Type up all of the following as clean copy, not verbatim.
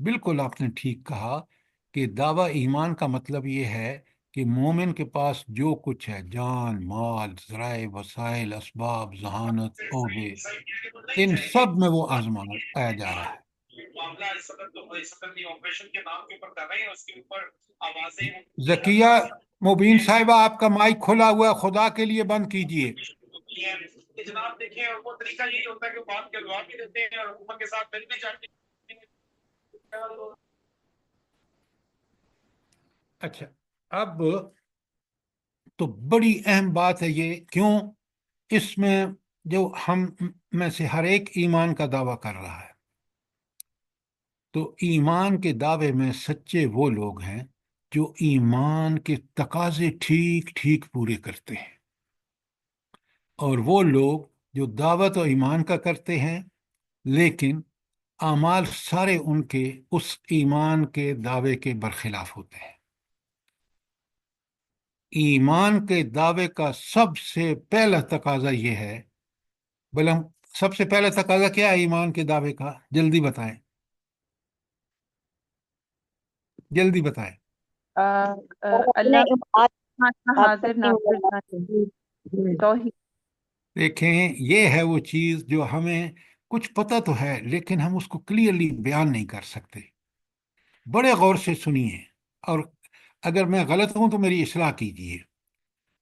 بالکل آپ نے ٹھیک کہا کہ دعویٰ ایمان کا مطلب یہ ہے کہ مومن کے پاس جو کچھ ہے، جان، مال، ذرائع، وسائل، اسباب، ذہانت، عہدے، ان سب میں وہ آزمایا جا رہا ہے۔ ذکیہ مبین صاحبہ، آپ کا مائک کھلا ہوا ہے، خدا کے لیے بند کیجئے۔ جناب دیکھیں وہ طریقہ یہی ہوتا ہے کہ بات کے جواب بھی دیتے ہیں اور حکومت کے ساتھ مل بھی جاتے ہیں۔ اچھا، اب تو بڑی اہم بات ہے یہ، کیوں؟ اس میں جو ہم میں سے ہر ایک ایمان کا دعویٰ کر رہا ہے، تو ایمان کے دعوے میں سچے وہ لوگ ہیں جو ایمان کے تقاضے ٹھیک ٹھیک پورے کرتے ہیں، اور وہ لوگ جو دعوت و ایمان کا کرتے ہیں لیکن اعمال سارے ان کے اس ایمان کے دعوے کے برخلاف ہوتے ہیں۔ ایمان کے دعوے کا سب سے پہلا تقاضا یہ ہے، بلکہ سب سے پہلا تقاضا کیا ہے ایمان کے دعوے کا؟ جلدی بتائیں، جلدی بتائیں۔ اللہ آپ حاضر ناظر توحید۔ دیکھیں، یہ ہے وہ چیز جو ہمیں کچھ پتہ تو ہے لیکن ہم اس کو کلیئرلی بیان نہیں کر سکتے۔ بڑے غور سے سنیے، اور اگر میں غلط ہوں تو میری اصلاح کیجیے۔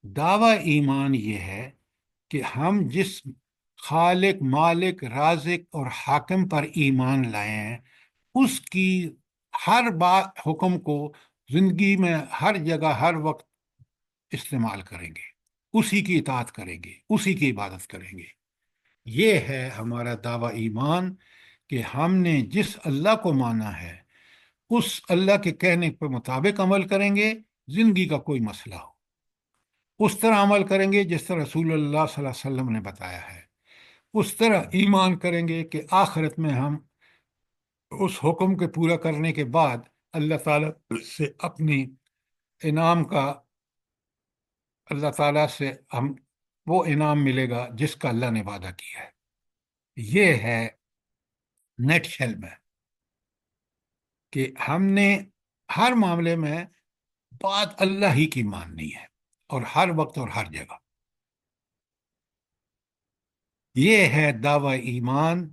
دعویٰ ایمان یہ ہے کہ ہم جس خالق، مالک، رازق اور حاکم پر ایمان لائے ہیں، اس کی ہر بات، حکم کو زندگی میں ہر جگہ ہر وقت استعمال کریں گے، اسی کی اطاعت کریں گے، اسی کی عبادت کریں گے۔ یہ ہے ہمارا دعویٰ ایمان، کہ ہم نے جس اللہ کو مانا ہے اس اللہ کے کہنے کے مطابق عمل کریں گے، زندگی کا کوئی مسئلہ ہو اس طرح عمل کریں گے جس طرح رسول اللہ صلی اللہ علیہ وسلم نے بتایا ہے، اس طرح ایمان کریں گے کہ آخرت میں ہم اس حکم کے پورا کرنے کے بعد اللہ تعالیٰ سے اپنی انعام کا، اللہ تعالیٰ سے ہم وہ انعام ملے گا جس کا اللہ نے وعدہ کیا ہے۔ یہ ہے نیٹ شیل میں کہ ہم نے ہر معاملے میں بات اللہ ہی کی ماننی ہے، اور ہر وقت اور ہر جگہ۔ یہ ہے دعویٰ ایمان،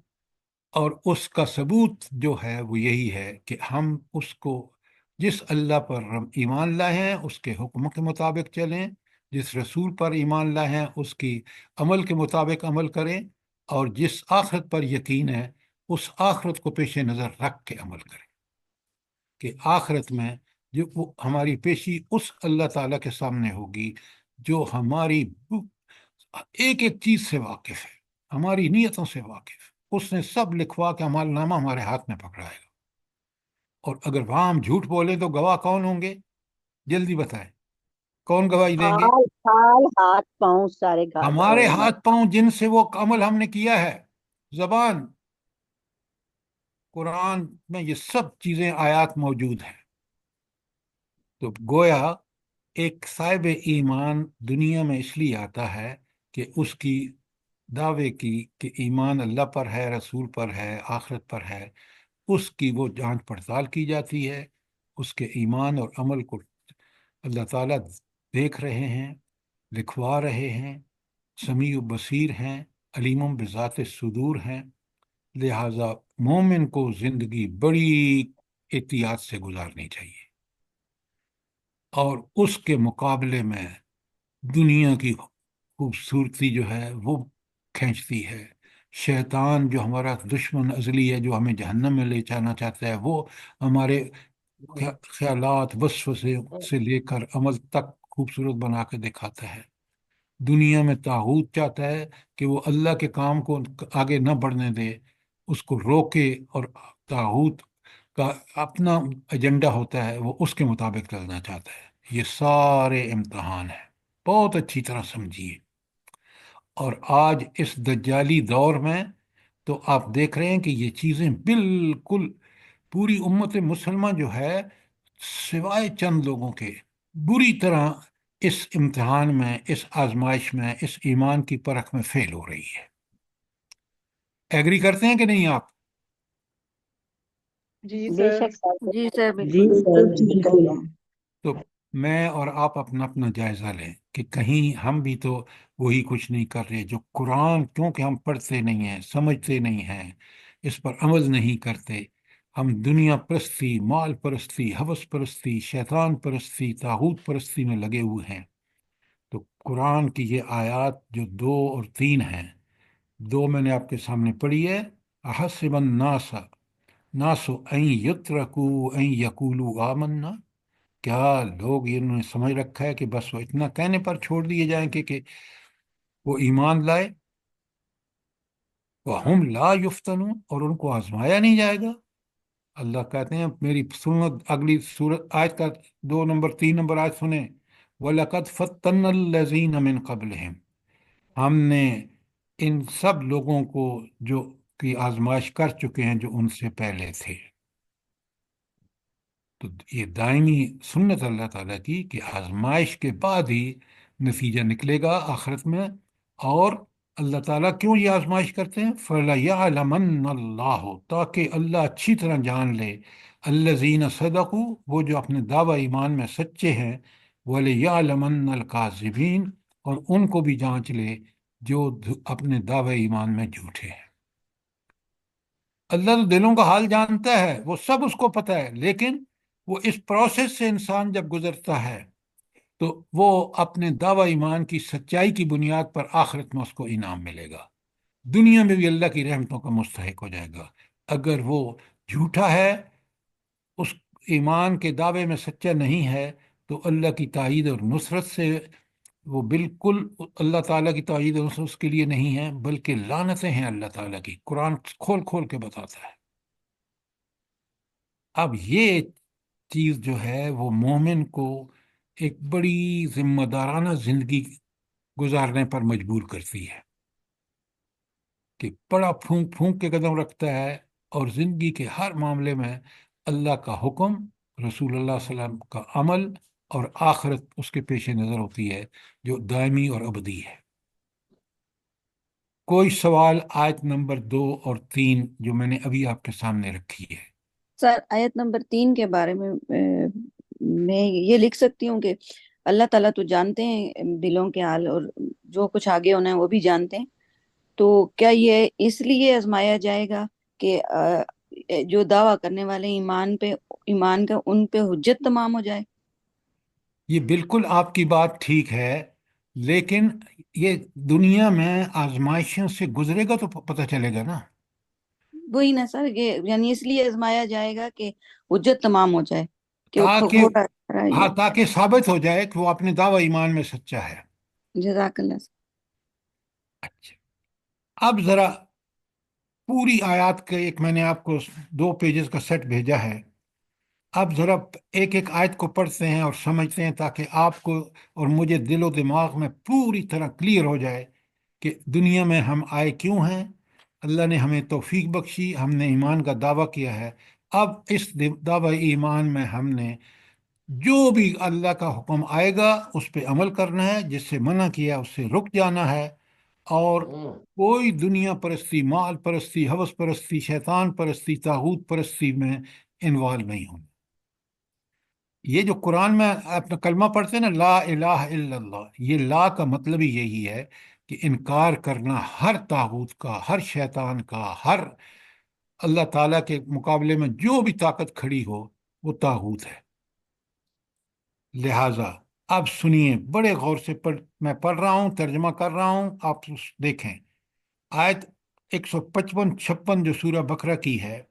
اور اس کا ثبوت جو ہے وہ یہی ہے کہ ہم اس کو، جس اللہ پر ہم ایمان لائے ہیں اس کے حکم کے مطابق چلیں، جس رسول پر ایمان لائے ہیں اس کی عمل کے مطابق عمل کریں، اور جس آخرت پر یقین ہے اس آخرت کو پیش نظر رکھ کے عمل کریں، کہ آخرت میں جو وہ ہماری پیشی اس اللہ تعالیٰ کے سامنے ہوگی جو ہماری ایک ایک چیز سے واقف ہے، ہماری نیتوں سے واقف۔ اس نے سب لکھوا کے عمل نامہ ہمارے ہاتھ میں پکڑائے گا، اور اگر وہاں ہم جھوٹ بولیں تو گواہ کون ہوں گے؟ جلدی بتائیں، کون گواہی دیں گے؟ حال حال ہاتھ پاؤں سارے ہمارے ہاتھ پاؤں جن سے وہ عمل ہم نے کیا ہے، زبان، قرآن میں یہ سب چیزیں آیات موجود ہیں۔ تو گویا ایک صاحب ایمان دنیا میں اس لیے آتا ہے کہ اس کی دعوے کی کہ ایمان اللہ پر ہے، رسول پر ہے، آخرت پر ہے، اس کی وہ جانچ پڑتال کی جاتی ہے۔ اس کے ایمان اور عمل کو اللہ تعالیٰ دیکھ رہے ہیں، لکھوا رہے ہیں، سمیع و بصیر ہیں، علیم بذات صدور ہیں۔ لہٰذا مومن کو زندگی بڑی احتیاط سے گزارنی چاہیے، اور اس کے مقابلے میں دنیا کی خوبصورتی جو ہے وہ کھینچتی ہے۔ شیطان جو ہمارا دشمن ازلی ہے، جو ہمیں جہنم میں لے جانا چاہتا ہے، وہ ہمارے خیالات، وسوسے سے لے کر عمل تک خوبصورت بنا کے دکھاتا ہے۔ دنیا میں طاغوت چاہتا ہے کہ وہ اللہ کے کام کو آگے نہ بڑھنے دے، اس کو روکے، اور طاغوت کا اپنا ایجنڈا ہوتا ہے، وہ اس کے مطابق چلنا چاہتا ہے۔ یہ سارے امتحان ہیں، بہت اچھی طرح سمجھیے۔ اور آج اس دجالی دور میں تو آپ دیکھ رہے ہیں کہ یہ چیزیں بالکل پوری امت مسلمہ جو ہے، سوائے چند لوگوں کے، بری طرح اس امتحان میں، اس آزمائش میں، اس ایمان کی پرکھ میں فیل ہو رہی ہے۔ ایگری کرتے ہیں کہ نہیں آپ؟ جی بے سر، شک سر، جی سر، جی بالکل سر، بالکل ٹھیک بالکل۔ ہے۔ تو میں اور آپ اپنا اپنا جائزہ لیں کہ کہیں ہم بھی تو وہی کچھ نہیں کر رہے جو قرآن، کیونکہ ہم پڑھتے نہیں ہیں، سمجھتے نہیں ہیں، اس پر عمل نہیں کرتے، ہم دنیا پرستی، مال پرستی، ہوس پرستی، شیطان پرستی، طاغوت پرستی میں لگے ہوئے ہیں۔ تو قرآن کی یہ آیات جو 2 اور 3 ہیں، 2 میں نے آپ کے سامنے پڑھی ہے، احسب الناس ان یترکوا ان یقولوا آمنا، کیا لوگ یہ انہوں نے سمجھ رکھا ہے کہ بس وہ اتنا کہنے پر چھوڑ دیے جائیں کہ وہ ایمان لائے، وہم لا یفتنون، اور ان کو آزمایا نہیں جائے گا۔ اللہ کہتے ہیں، میری سنو اگلی سورت آیت کا 2 نمبر 3 نمبر آیت سنیں، وَلَقَدْ فَتَّنَّ الَّذِينَ مِن قَبْلِهِمْ، ہم نے ان سب لوگوں کو جو کی آزمائش کر چکے ہیں جو ان سے پہلے تھے۔ تو یہ دائمی سنت اللہ تعالیٰ کی کہ آزمائش کے بعد ہی نتیجہ نکلے گا آخرت میں۔ اور اللہ تعالیٰ کیوں یہ آزمائش کرتے ہیں؟ فَلَيَعْلَمَنَّ اللَّهُ، تاکہ اللہ اچھی طرح جان لے، الَّذِينَ صَدَقُوا، وہ جو اپنے دعوی ایمان میں سچے ہیں، وَلِيَعْلَمَنَّ الْكَاذِبِينَ، اور ان کو بھی جانچ لے جو اپنے دعوی ایمان میں جھوٹے ہیں۔ اللہ تو دلوں کا حال جانتا ہے، وہ سب اس کو پتہ ہے، لیکن وہ اس پروسیس سے انسان جب گزرتا ہے تو وہ اپنے دعوی ایمان کی سچائی کی بنیاد پر آخرت میں اس کو انعام ملے گا، دنیا میں بھی اللہ کی رحمتوں کا مستحق ہو جائے گا۔ اگر وہ جھوٹا ہے، اس ایمان کے دعوے میں سچا نہیں ہے، تو اللہ کی تائید اور نصرت سے وہ بالکل، اللہ تعالیٰ کی تائید اور نصرت اس کے لیے نہیں ہے، بلکہ لعنتیں ہیں اللہ تعالیٰ کی، قرآن کھول کھول کے بتاتا ہے۔ اب یہ چیز جو ہے وہ مومن کو ایک بڑی ذمہ دارانہ زندگی گزارنے پر مجبور کرتی ہے، کہ بڑا پھونک پھونک کے قدم رکھتا ہے، اور زندگی کے ہر معاملے میں اللہ کا حکم، رسول اللہ صلی اللہ علیہ وسلم کا عمل، اور آخرت اس کے پیش نظر ہوتی ہے جو دائمی اور ابدی ہے۔ کوئی سوال آیت نمبر 2 اور 3 جو میں نے ابھی آپ کے سامنے رکھی ہے؟ سر آیت نمبر 3 کے بارے میں میں یہ لکھ سکتی ہوں کہ اللہ تعالیٰ تو جانتے ہیں دلوں کے حال، اور جو کچھ آگے ہونا ہے وہ بھی جانتے ہیں، تو کیا یہ اس لیے آزمایا جائے گا کہ جو دعویٰ کرنے والے ایمان کا ان پہ حجت تمام ہو جائے؟ یہ بالکل آپ کی بات ٹھیک ہے، لیکن یہ دنیا میں آزمائشوں سے گزرے گا تو پتہ چلے گا نا۔ وہی نا سر، یہ یعنی اس لیے آزمایا جائے گا کہ حجت تمام ہو جائے کہ وہ تاکہ کھوٹا رہا ہاں، یہ۔ تاکہ ثابت ہو جائے کہ وہ اپنے دعوی ایمان میں سچا ہے۔ جزاک اللہ سر۔ اچھا، اب ذرا پوری آیات کے ایک میں نے آپ کو 2 پیجز کا سیٹ بھیجا ہے، اب ذرا ایک ایک آیت کو پڑھتے ہیں اور سمجھتے ہیں، تاکہ آپ کو اور مجھے دل و دماغ میں پوری طرح کلیئر ہو جائے کہ دنیا میں ہم آئے کیوں ہیں۔ اللہ نے ہمیں توفیق بخشی، ہم نے ایمان کا دعویٰ کیا ہے، اب اس دعوی ایمان میں ہم نے جو بھی اللہ کا حکم آئے گا اس پہ عمل کرنا ہے، جس سے منع کیا اس سے رک جانا ہے، اور کوئی دنیا پرستی، مال پرستی، ہوس پرستی، شیطان پرستی، طاغوت پرستی میں انوالو نہیں ہونا۔ یہ جو قرآن میں اپنا کلمہ پڑھتے ہیں نا، لا الہ الا اللہ، یہ لا کا مطلب ہی یہی ہے کہ انکار کرنا ہر طاغوت کا، ہر شیطان کا، ہر اللہ تعالیٰ کے مقابلے میں جو بھی طاقت کھڑی ہو وہ طاغوت ہے۔ لہٰذا اب سنیے بڑے غور سے، میں پڑھ رہا ہوں، ترجمہ کر رہا ہوں، آپ دیکھیں آیت 155 56 جو سورہ بقرہ کی ہے،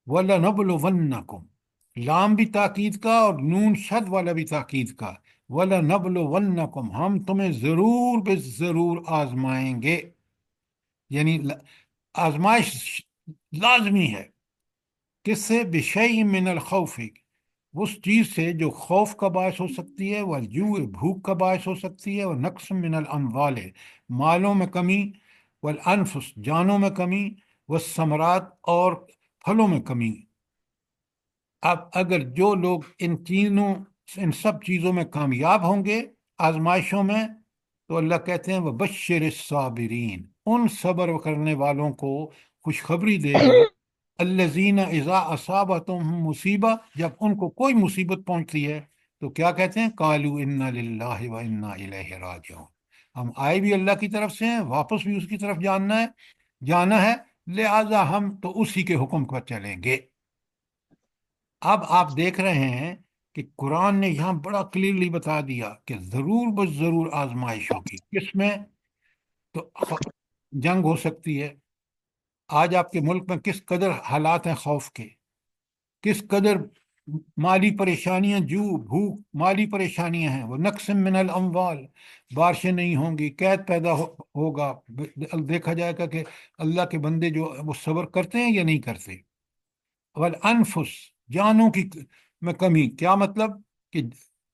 وَلَنَبْلُوَنَّكُمْ، لام بھی تاکید کا اور نون شد والا بھی تاکید کا، وَلَنَبْلُوَنَّكُمْ، ہم تمہیں ضرور بے ضرور آزمائیں گے، یعنی آزمائش لازمی ہے۔ کس سے؟ بِشَيْءٍ مِّنَ الْخَوْفِ، اس چیز سے جو خوف کا باعث ہو سکتی ہے، والجوع، بھوک کا باعث ہو سکتی ہے، ونقص من الاموال، مالوں میں کمی، والانفس، جانوں میں کمی، والثمرات، اور پھلوں میں کمی۔ اب اگر جو لوگ ان سب چیزوں میں کامیاب ہوں گے آزمائشوں میں، تو اللہ کہتے ہیں وَبَشِّرِ الصَّابِرِينَ، ان صبر کرنے والوں کو خوشخبری دے دو الذین اذا اصابتہم مصیبہ، جب ان کو کوئی مصیبت پہنچتی ہے تو کیا کہتے ہیں؟ قالوا انا للہ و انا الیہ راجعون، ہم آئے بھی اللہ کی طرف سے ہیں، واپس بھی اس کی طرف جانا ہے، لہذا ہم تو اسی کے حکم پر چلیں گے۔ اب آپ دیکھ رہے ہیں کہ قرآن نے یہاں بڑا کلیئرلی بتا دیا کہ ضرور بس ضرور آزمائش ہوگی، کس میں؟ تو جنگ ہو سکتی ہے۔ آج آپ کے ملک میں کس قدر حالات ہیں خوف کے، کس قدر مالی پریشانیاں، بھوک، مالی پریشانیاں ہیں، وہ نقص من الاموال، بارشیں نہیں ہوں گی، قحط پیدا ہوگا، دیکھا جائے گا کہ اللہ کے بندے جو وہ صبر کرتے ہیں یا نہیں کرتے۔ والانفس، جانوں کی میں کمی، کیا مطلب؟ کہ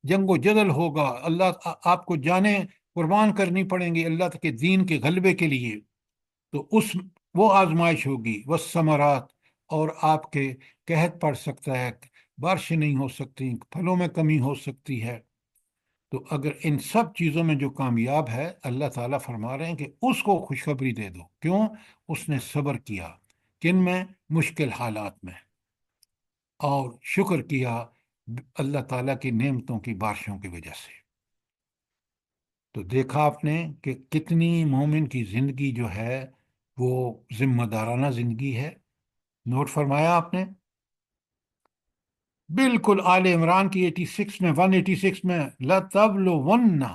جنگ و جدل ہوگا، اللہ آپ کو جانیں قربان کرنی پڑیں گی اللہ کے دین کے غلبے کے لیے، تو وہ آزمائش ہوگی۔ والثمرات، اور آپ کے قحط پڑ سکتا ہے، بارشیں نہیں ہو سکتی، پھلوں میں کمی ہو سکتی ہے۔ تو اگر ان سب چیزوں میں جو کامیاب ہے، اللہ تعالیٰ فرما رہے ہیں کہ اس کو خوشخبری دے دو، کیوں؟ اس نے صبر کیا، کن میں؟ مشکل حالات میں، اور شکر کیا اللہ تعالیٰ کی نعمتوں کی بارشوں کی وجہ سے۔ تو دیکھا آپ نے کہ کتنی مومن کی زندگی جو ہے وہ ذمہ دارانہ زندگی ہے۔ نوٹ فرمایا آپ نے؟ بالکل آل عمران کی 86 میں 186 میں لَتَبْلُوَنَّ،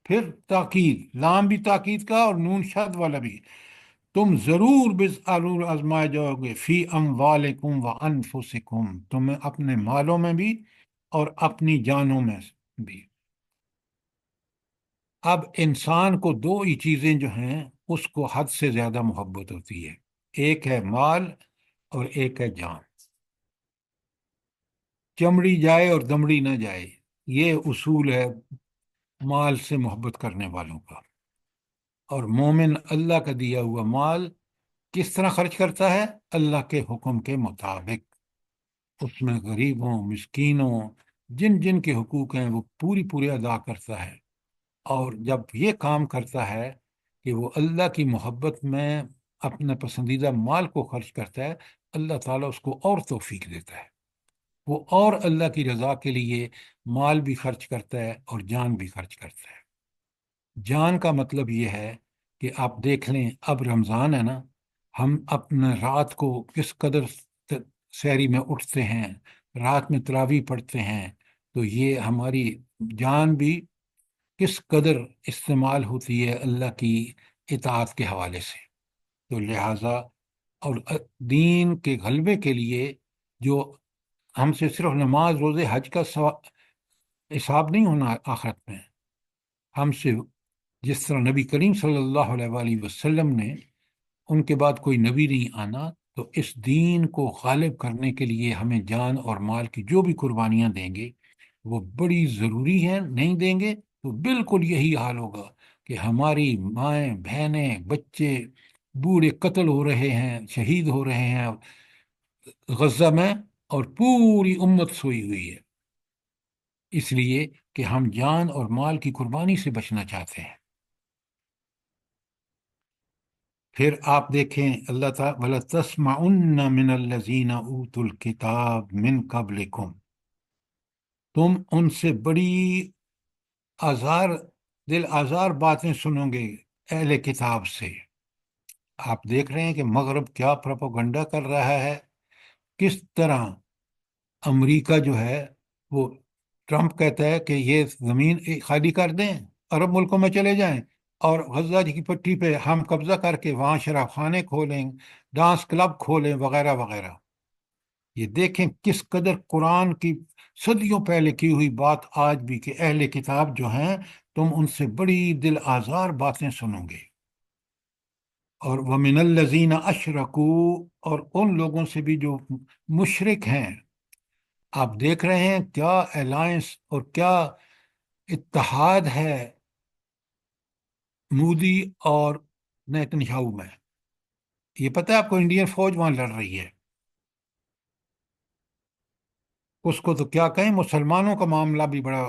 پھر تاکید، لام بھی تاکید کا اور نون شد والا بھی، تم ضرور ضرور آزمائے جاؤ گے، فی اموالکم و انفسکم، تمہیں اپنے مالوں میں بھی اور اپنی جانوں میں بھی۔ اب انسان کو دو ہی چیزیں جو ہیں اس کو حد سے زیادہ محبت ہوتی ہے، ایک ہے مال اور ایک ہے جان۔ چمڑی جائے اور دمڑی نہ جائے، یہ اصول ہے مال سے محبت کرنے والوں کا۔ اور مومن اللہ کا دیا ہوا مال کس طرح خرچ کرتا ہے؟ اللہ کے حکم کے مطابق، اس میں غریبوں، مسکینوں، جن جن کے حقوق ہیں وہ پوری ادا کرتا ہے۔ اور جب یہ کام کرتا ہے کہ وہ اللہ کی محبت میں اپنے پسندیدہ مال کو خرچ کرتا ہے، اللہ تعالیٰ اس کو اور توفیق دیتا ہے، وہ اور اللہ کی رضا کے لیے مال بھی خرچ کرتا ہے اور جان بھی خرچ کرتا ہے۔ جان کا مطلب یہ ہے کہ آپ دیکھ لیں، اب رمضان ہے نا، ہم اپنے رات کو کس قدر سحری میں اٹھتے ہیں، رات میں تراویح پڑھتے ہیں، تو یہ ہماری جان بھی کس قدر استعمال ہوتی ہے اللہ کی اطاعت کے حوالے سے۔ تو لہٰذا اور دین کے غلبے کے لیے جو ہم سے صرف نماز، روزے، حج کا حساب نہیں ہونا آخرت میں، ہم سے جس طرح نبی کریم صلی اللہ علیہ وآلہ وسلم نے، ان کے بعد کوئی نبی نہیں آنا، تو اس دین کو غالب کرنے کے لیے ہمیں جان اور مال کی جو بھی قربانیاں دیں گے وہ بڑی ضروری ہیں۔ نہیں دیں گے تو بالکل یہی حال ہوگا کہ ہماری مائیں، بہنیں، بچے، بوڑھے قتل ہو رہے ہیں، شہید ہو رہے ہیں غزہ میں، اور پوری امت سوئی ہوئی ہے، اس لیے کہ ہم جان اور مال کی قربانی سے بچنا چاہتے ہیں۔ پھر آپ دیکھیں اللہ تعالیٰ وَلَتَسْمَعُنَّ مِنَ الَّذِينَ أُوتُوا الْكِتَابَ مِنْ قَبْلِكُمْ، تم ان سے بڑی دل آزار باتیں سنو گے اہل کتاب سے۔ آپ دیکھ رہے ہیں کہ مغرب کیا پروپیگنڈا کر رہا ہے، کس طرح امریکہ جو ہے وہ، ٹرمپ کہتا ہے کہ یہ زمین خالی کر دیں، عرب ملکوں میں چلے جائیں، اور غزہ کی پٹی پہ ہم قبضہ کر کے وہاں شراب خانے کھولیں، ڈانس کلب کھولیں، وغیرہ وغیرہ۔ یہ دیکھیں کس قدر قرآن کی صدیوں پہلے کی ہوئی بات آج بھی، کہ اہل کتاب جو ہیں تم ان سے بڑی دل آزار باتیں سنو گے۔ اور وَمِنَ الَّذِينَ أَشْرَكُوا، اور ان لوگوں سے بھی جو مشرک ہیں۔ آپ دیکھ رہے ہیں کیا الائنس اور کیا اتحاد ہے مودی اور نیتنیاہو میں۔ یہ پتہ ہے آپ کو، انڈین فوج وہاں لڑ رہی ہے، اس کو تو کیا کہیں، مسلمانوں کا معاملہ بھی بڑا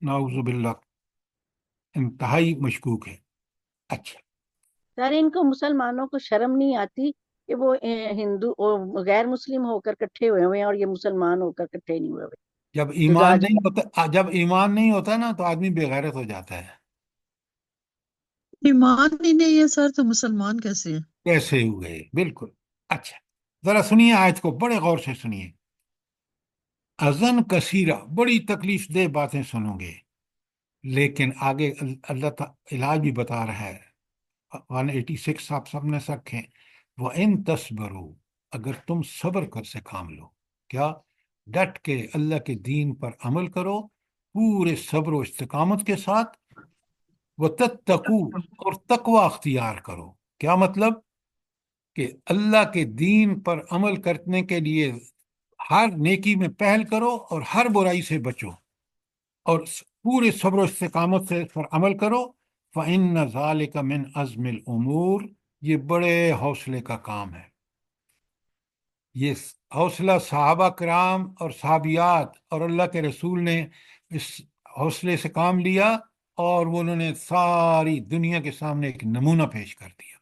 نعوذ باللہ انتہائی مشکوک ہے۔ اچھا، سر ان کو مسلمانوں کو شرم نہیں آتی کہ وہ ہندو اور غیر مسلم ہو کر کٹھے ہوئے ہیں اور یہ مسلمان ہو کر کٹھے نہیں ہوئے ہوئے. جب جزا ایمان نہیں جزا. ہوتا، جب ایمان نہیں ہوتا نا تو آدمی بے غیرت ہو جاتا ہے. ایمان ہی نہیں ہے سر تو مسلمان کیسے ہیں؟ کیسے ہوئے؟ بالکل. اچھا، ذرا سنیے آیت کو، بڑے غور سے سنیے. اذن کثیرہ، بڑی تکلیف دہ باتیں سنو گے، لیکن آگے اللہ تعالیٰ علاج بھی بتا رہا ہے. 186 آپ سب نے رکھیں. وَإِن تَصْبِرُوا، اگر تم صبر کر سے کام لو، کیا؟ ڈٹ کے اللہ کے دین پر عمل کرو پورے صبر و استقامت کے ساتھ. وَتَتَّقُوا، اور تقوی اختیار کرو. کیا مطلب؟ کہ اللہ کے دین پر عمل کرنے کے لیے ہر نیکی میں پہل کرو اور ہر برائی سے بچو، اور پورے صبر و استقامت سے اس پر عمل کرو. فَإِنَّ ذَلِكَ مِنْ عَزْمِ الْأُمُورِ، یہ بڑے حوصلے کا کام ہے. یہ حوصلہ صحابہ کرام اور صحابیات اور اللہ کے رسول نے اس حوصلے سے کام لیا، اور وہ انہوں نے ساری دنیا کے سامنے ایک نمونہ پیش کر دیا.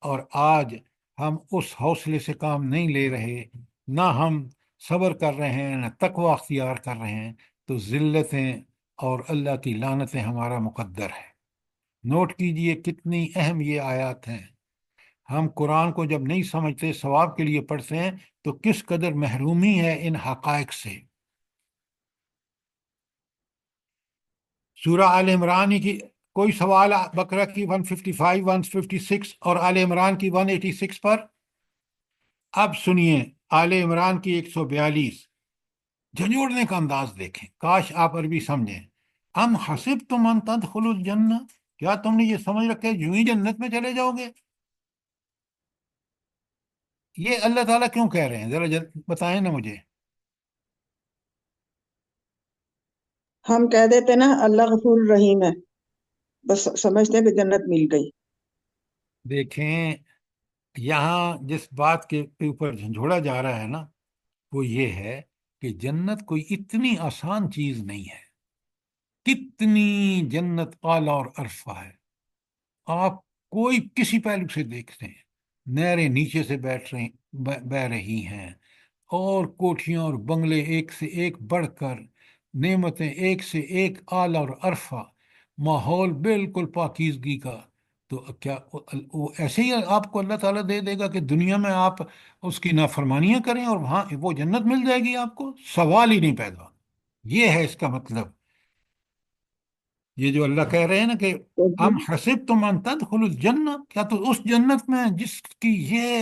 اور آج ہم اس حوصلے سے کام نہیں لے رہے، نہ ہم صبر کر رہے ہیں، نہ تقوی اختیار کر رہے ہیں، تو ذلتیں اور اللہ کی لعنتیں ہمارا مقدر ہے. نوٹ کیجئے کتنی اہم یہ آیات ہیں. ہم قرآن کو جب نہیں سمجھتے، ثواب کے لیے پڑھتے ہیں، تو کس قدر محرومی ہے ان حقائق سے. سورہ آل عمران کی کوئی سوال بقرہ کی 155 156 اور آل عمران کی 186 پر؟ اب سنیے آل عمران کی 142. جھنجھوڑنے کا انداز دیکھیں، کاش آپ عربی سمجھیں. ام حسبتم ان تدخلوا الجنہ، کیا تم نے یہ سمجھ رکھا ہے یوں ہی جنت میں چلے جاؤ گے؟ یہ اللہ تعالیٰ کیوں کہہ رہے ہیں؟ ذرا بتائیں نا مجھے. ہم کہہ دیتے نا اللہ غفور رحیم ہے، بس سمجھتے ہیں کہ جنت مل گئی. دیکھیں، یہاں جس بات کے اوپر جھنجھوڑا جا رہا ہے نا، وہ یہ ہے کہ جنت کوئی اتنی آسان چیز نہیں ہے. کتنی جنت اعلیٰ اور عرفہ ہے. آپ کوئی کسی پہلو سے دیکھتے ہیں، نہریں نیچے سے بہ رہی ہیں، اور کوٹھیاں اور بنگلے ایک سے ایک بڑھ کر، نعمتیں ایک سے ایک اعلیٰ اور عرفہ، ماحول بالکل پاکیزگی کا. تو کیا وہ ایسے ہی آپ کو اللہ تعالیٰ دے دے گا کہ دنیا میں آپ اس کی نافرمانیاں کریں اور وہاں وہ جنت مل جائے گی آپ کو؟ سوال ہی نہیں پیدا. یہ ہے اس کا مطلب. یہ جو اللہ کہہ رہے ہیں نا کہ ام حسبتم ان تدخلوا الجنہ، کیا تو اس جنت میں جس کی یہ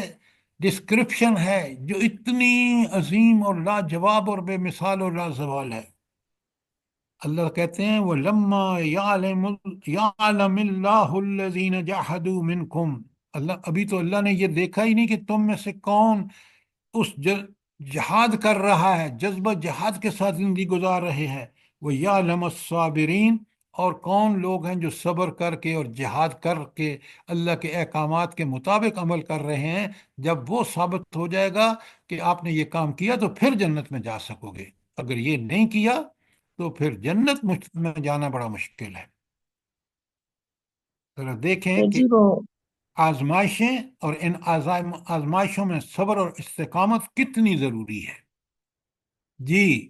ڈسکرپشن ہے، جو اتنی عظیم اور لاجواب اور بے مثال اور لازوال ہے. اللہ کہتے ہیں وَلَمَّا يَعْلَمِ اللَّهُ الَّذِينَ جَاهَدُوا مِنْكُمْ، ابھی تو اللہ نے یہ دیکھا ہی نہیں کہ تم میں سے کون اس جہاد کر رہا ہے، جذبہ جہاد کے ساتھ زندگی گزار رہے ہیں. وَيَعْلَمَ الصَّابِرِينَ، اور کون لوگ ہیں جو صبر کر کے اور جہاد کر کے اللہ کے احکامات کے مطابق عمل کر رہے ہیں. جب وہ ثابت ہو جائے گا کہ آپ نے یہ کام کیا تو پھر جنت میں جا سکو گے. اگر یہ نہیں کیا تو پھر جنت میں جانا بڑا مشکل ہے. ذرا دیکھیں سر کہ جی وہ آزمائشیں اور ان آزمائشوں میں صبر اور استقامت کتنی ضروری ہے. جی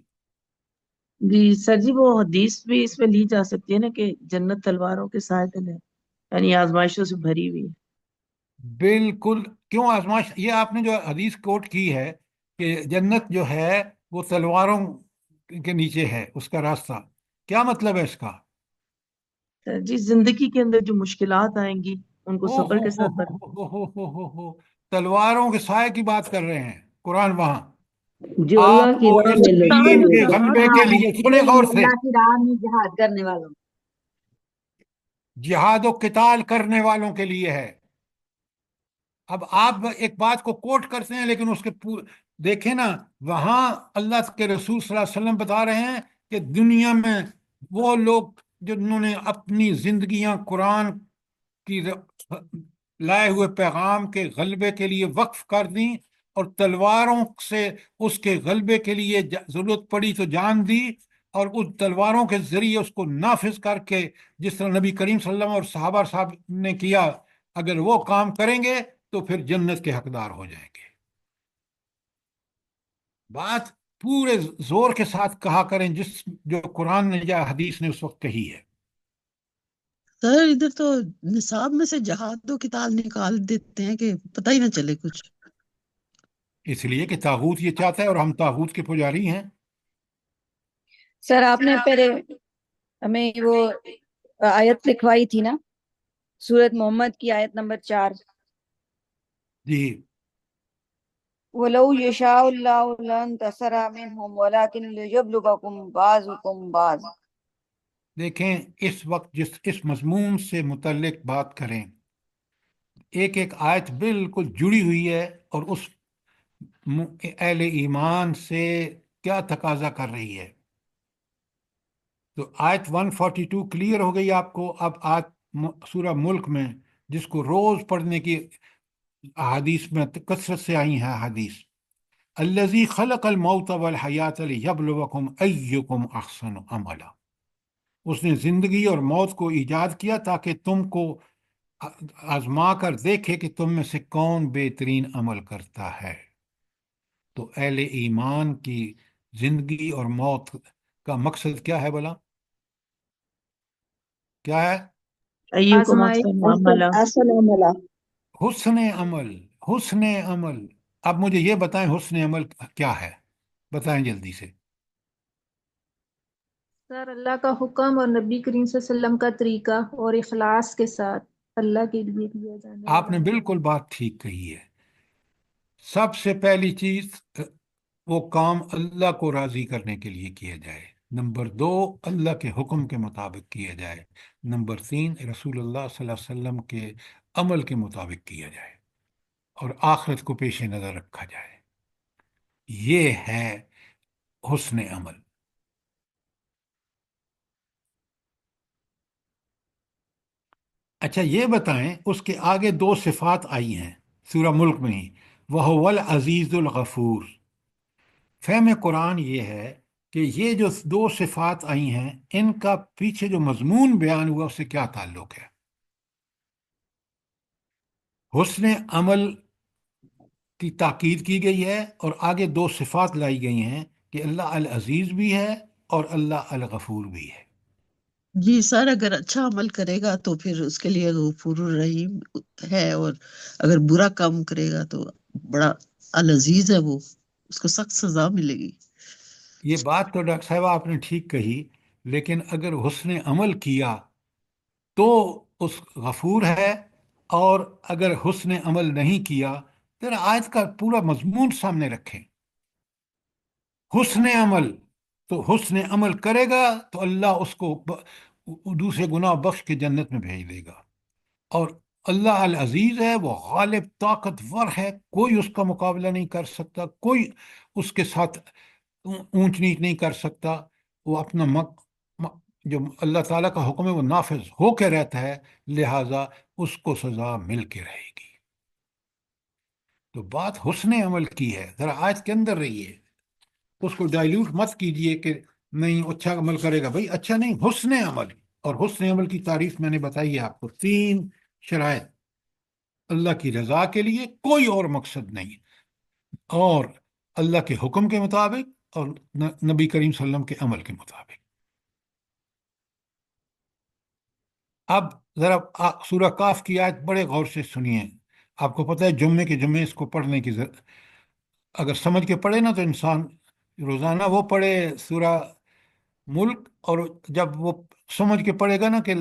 جی سر جی وہ حدیث بھی اس میں لی جا سکتی ہے نا کہ جنت تلواروں کے سائے تلے ہے، یعنی آزمائشوں سے بھری ہوئی ہے. بالکل. کیوں آزمائش؟ یہ آپ نے جو حدیث کوٹ کی ہے کہ جنت جو ہے وہ تلواروں کے نیچے ہے، اس کا راستہ، کیا مطلب ہے اس کا؟ سر جی زندگی کے اندر جو مشکلات آئیں گی ان کو او صبر ہو کے ہو ساتھ بر ہو ہو ہو ہو ہو. تلواروں کے سائے کی بات کر رہے ہیں قرآن وہاں. جو اللہ آپ کی کو راہ اس میں لگے دین ہوئے کے غلبے کے لیے، سنیں غور سے، اللہ کی راہ میں جہاد کرنے والوں. جہاد و قتال کرنے والوں کے لیے ہے. اب آپ ایک بات کو کوٹ کرتے ہیں لیکن اس کے دیکھیں نا، وہاں اللہ کے رسول صلی اللہ علیہ وسلم بتا رہے ہیں کہ دنیا میں وہ لوگ جنہوں نے اپنی زندگیاں قرآن کی لائے ہوئے پیغام کے غلبے کے لیے وقف کر دیں، اور تلواروں سے اس کے غلبے کے لیے ضرورت پڑی تو جان دی، اور اس تلواروں کے ذریعے اس کو نافذ کر کے، جس طرح نبی کریم صلی اللہ علیہ وسلم اور صحابہ صاحب نے کیا، اگر وہ کام کریں گے تو پھر جنت کے حقدار ہو جائیں گے۔ بات پورے زور کے ساتھ کہا کریں جو قرآن نے یا حدیث نے اس وقت کہی ہے۔ سر ادھر تو نصاب میں سے جہاد و قتال نکال دیتے ہیں کہ پتہ ہی نہ چلے کچھ۔ اس لیے کہ طاغوت یہ چاہتا ہے اور ہم طاغوت کے پجاری ہیں۔ سر آپ نے پہلے ہمیں وہ آیت لکھوائی تھی نا، سورت محمد کی آیت نمبر 4، جی وَلَوْ يَشَاءُ اللَّهُ لَانتَصَرَ مِنْهُمْ وَلَكِنْ لِيَبْلُوَكُمْ بَعْضَكُمْ بَعْضًا۔ دیکھیں اس وقت اس مضمون سے متعلق بات کریں، ایک ایک آیت بالکل جڑی ہوئی ہے اور اس اہل ایمان سے کیا تقاضا کر رہی ہے۔ تو آیت 142 کلیئر ہو گئی آپ کو۔ اب آیت سورہ ملک میں جس کو روز پڑھنے کی احادیث میں کثرت سے آئی ہیں حدیث، الذی خلق الموت والحیات لیبلوکم ایکم احسن عملا، اس نے زندگی اور موت کو ایجاد کیا تاکہ تم کو آزما کر دیکھے کہ تم میں سے کون بہترین عمل کرتا ہے۔ تو اہل ایمان کی زندگی اور موت کا مقصد کیا ہے بھلا؟ کیا ہے؟ ایکم احسن عملا۔ احسن عملہ۔ حسن عمل، حسن عمل۔ اب مجھے یہ بتائیں حسن عمل کیا ہے، بتائیں جلدی سے۔ سر اللہ کا حکم اور نبی کریم صلی اللہ علیہ وسلم کا طریقہ اور اخلاص کے ساتھ اللہ کے لیے کیا جانے آپ نے بالکل بات ٹھیک کہی ہے۔ سب سے پہلی چیز وہ کام اللہ کو راضی کرنے کے لیے کیا جائے، نمبر 2 اللہ کے حکم کے مطابق کیا جائے، نمبر 3 رسول اللہ صلی اللہ علیہ وسلم کے عمل کے مطابق کیا جائے، اور آخرت کو پیش نظر رکھا جائے۔ یہ ہے حسن عمل۔ اچھا یہ بتائیں، اس کے آگے 2 صفات آئی ہیں سورہ ملک میں ہی، وَهُوَ الْعَزِيزُ الْغَفُورُ۔ فہم قرآن یہ ہے کہ یہ جو 2 صفات آئی ہیں ان کا پیچھے جو مضمون بیان ہوا اس سے کیا تعلق ہے۔ حسن عمل کی تاکید کی گئی ہے اور آگے 2 صفات لائی گئی ہیں کہ اللہ العزیز بھی ہے اور اللہ الغفور بھی ہے۔ جی سر، اگر اچھا عمل کرے گا تو پھر اس کے لیے غفور الرحیم ہے، اور اگر برا کام کرے گا تو بڑا العزیز ہے، وہ اس کو سخت سزا ملے گی۔ یہ بات تو ڈاکٹر صاحب آپ نے ٹھیک کہی، لیکن اگر حسن عمل کیا تو اس غفور ہے، اور اگر حسن عمل نہیں کیا پھر آیت کا پورا مضمون سامنے رکھیں۔ حسن عمل، تو حسن عمل کرے گا تو اللہ اس کو دوسرے گناہ بخش کے جنت میں بھیج دے گا، اور اللہ العزیز ہے، وہ غالب طاقتور ہے، کوئی اس کا مقابلہ نہیں کر سکتا، کوئی اس کے ساتھ اونچ نیچ نہیں کر سکتا۔ وہ اپنا جو اللہ تعالیٰ کا حکم ہے وہ نافذ ہو کے رہتا ہے، لہٰذا اس کو سزا مل کے رہے گی۔ تو بات حسن عمل کی ہے، ذرا آیت کے اندر رہیے، اس کو ڈائیلیوٹ مت کیجئے کہ نہیں اچھا عمل کرے گا، بھائی اچھا نہیں، حسن عمل۔ اور حسن عمل کی تعریف میں نے بتائی ہے آپ کو، 3 شرائط: اللہ کی رضا کے لیے، کوئی اور مقصد نہیں، اور اللہ کے حکم کے مطابق، اور نبی کریم صلی اللہ علیہ وسلم کے عمل کے مطابق۔ اب ذرا سورہ کاف کی آیت بڑے غور سے سنیے۔ آپ کو پتہ ہے جمعے کے جمعے اس کو پڑھنے کی اگر سمجھ کے پڑھے نا تو انسان روزانہ وہ پڑھے سورہ ملک، اور جب وہ سمجھ کے پڑھے گا نا کہ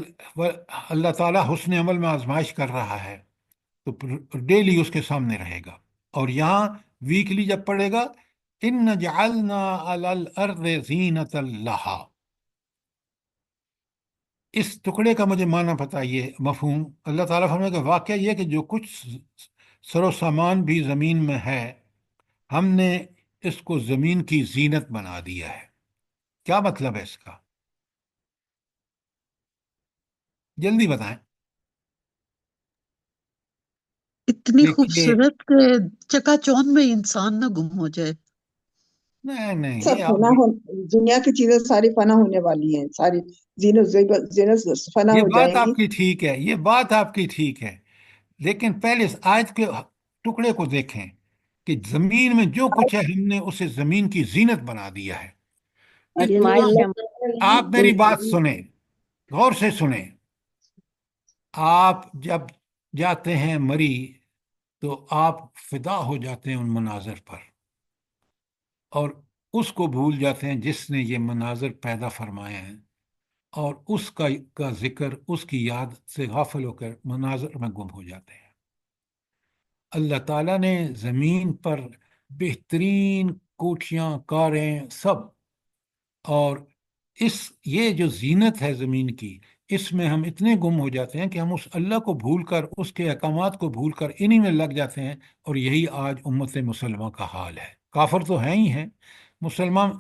اللہ تعالیٰ حسن عمل میں آزمائش کر رہا ہے تو ڈیلی اس کے سامنے رہے گا، اور یہاں ویکلی جب پڑھے گا ان جعلنا علی الارض زینۃ لہا، اس ٹکڑے کا مجھے معنی بتائیے، مفہوم۔ اللہ تعالیٰ فرمائے کہ واقعہ یہ کہ جو کچھ سر و سامان بھی زمین میں ہے ہم نے اس کو زمین کی زینت بنا دیا ہے۔ کیا مطلب ہے اس کا؟ جلدی بتائیں۔ اتنی دیکھیے، خوبصورت کہ چکا چوند میں انسان نہ گم ہو جائے۔ نہیں سب یہ فنا ہو، دنیا کی چیزیں ساری فنا ہونے والی ہیں، ساری زینت فنا یہ ہو بات جائیں آپ گی۔ کی ٹھیک ہے، یہ بات آپ کی ٹھیک ہے، لیکن پہلے اس آیت کے ٹکڑے کو دیکھیں کہ زمین میں جو کچھ ہے ہم نے اسے زمین کی زینت بنا دیا ہے. اتنا آزمائش ہے آپ میری بات سنیں، غور سے سنیں. آپ جب جاتے ہیں مری تو آپ فدا ہو جاتے ہیں ان مناظر پر، اور اس کو بھول جاتے ہیں جس نے یہ مناظر پیدا فرمائے ہیں، اور اس کا ذکر، اس کی یاد سے غافل ہو کر مناظر میں گم ہو جاتے ہیں. اللہ تعالیٰ نے زمین پر بہترین کوٹھیاں، کاریں، سب، اور یہ جو زینت ہے زمین کی، اس میں ہم اتنے گم ہو جاتے ہیں کہ ہم اس اللہ کو بھول کر، اس کے احکامات کو بھول کر انہی میں لگ جاتے ہیں. اور یہی آج امت مسلمہ کا حال ہے. کافر تو ہیں ہی ہیں، مسلمان.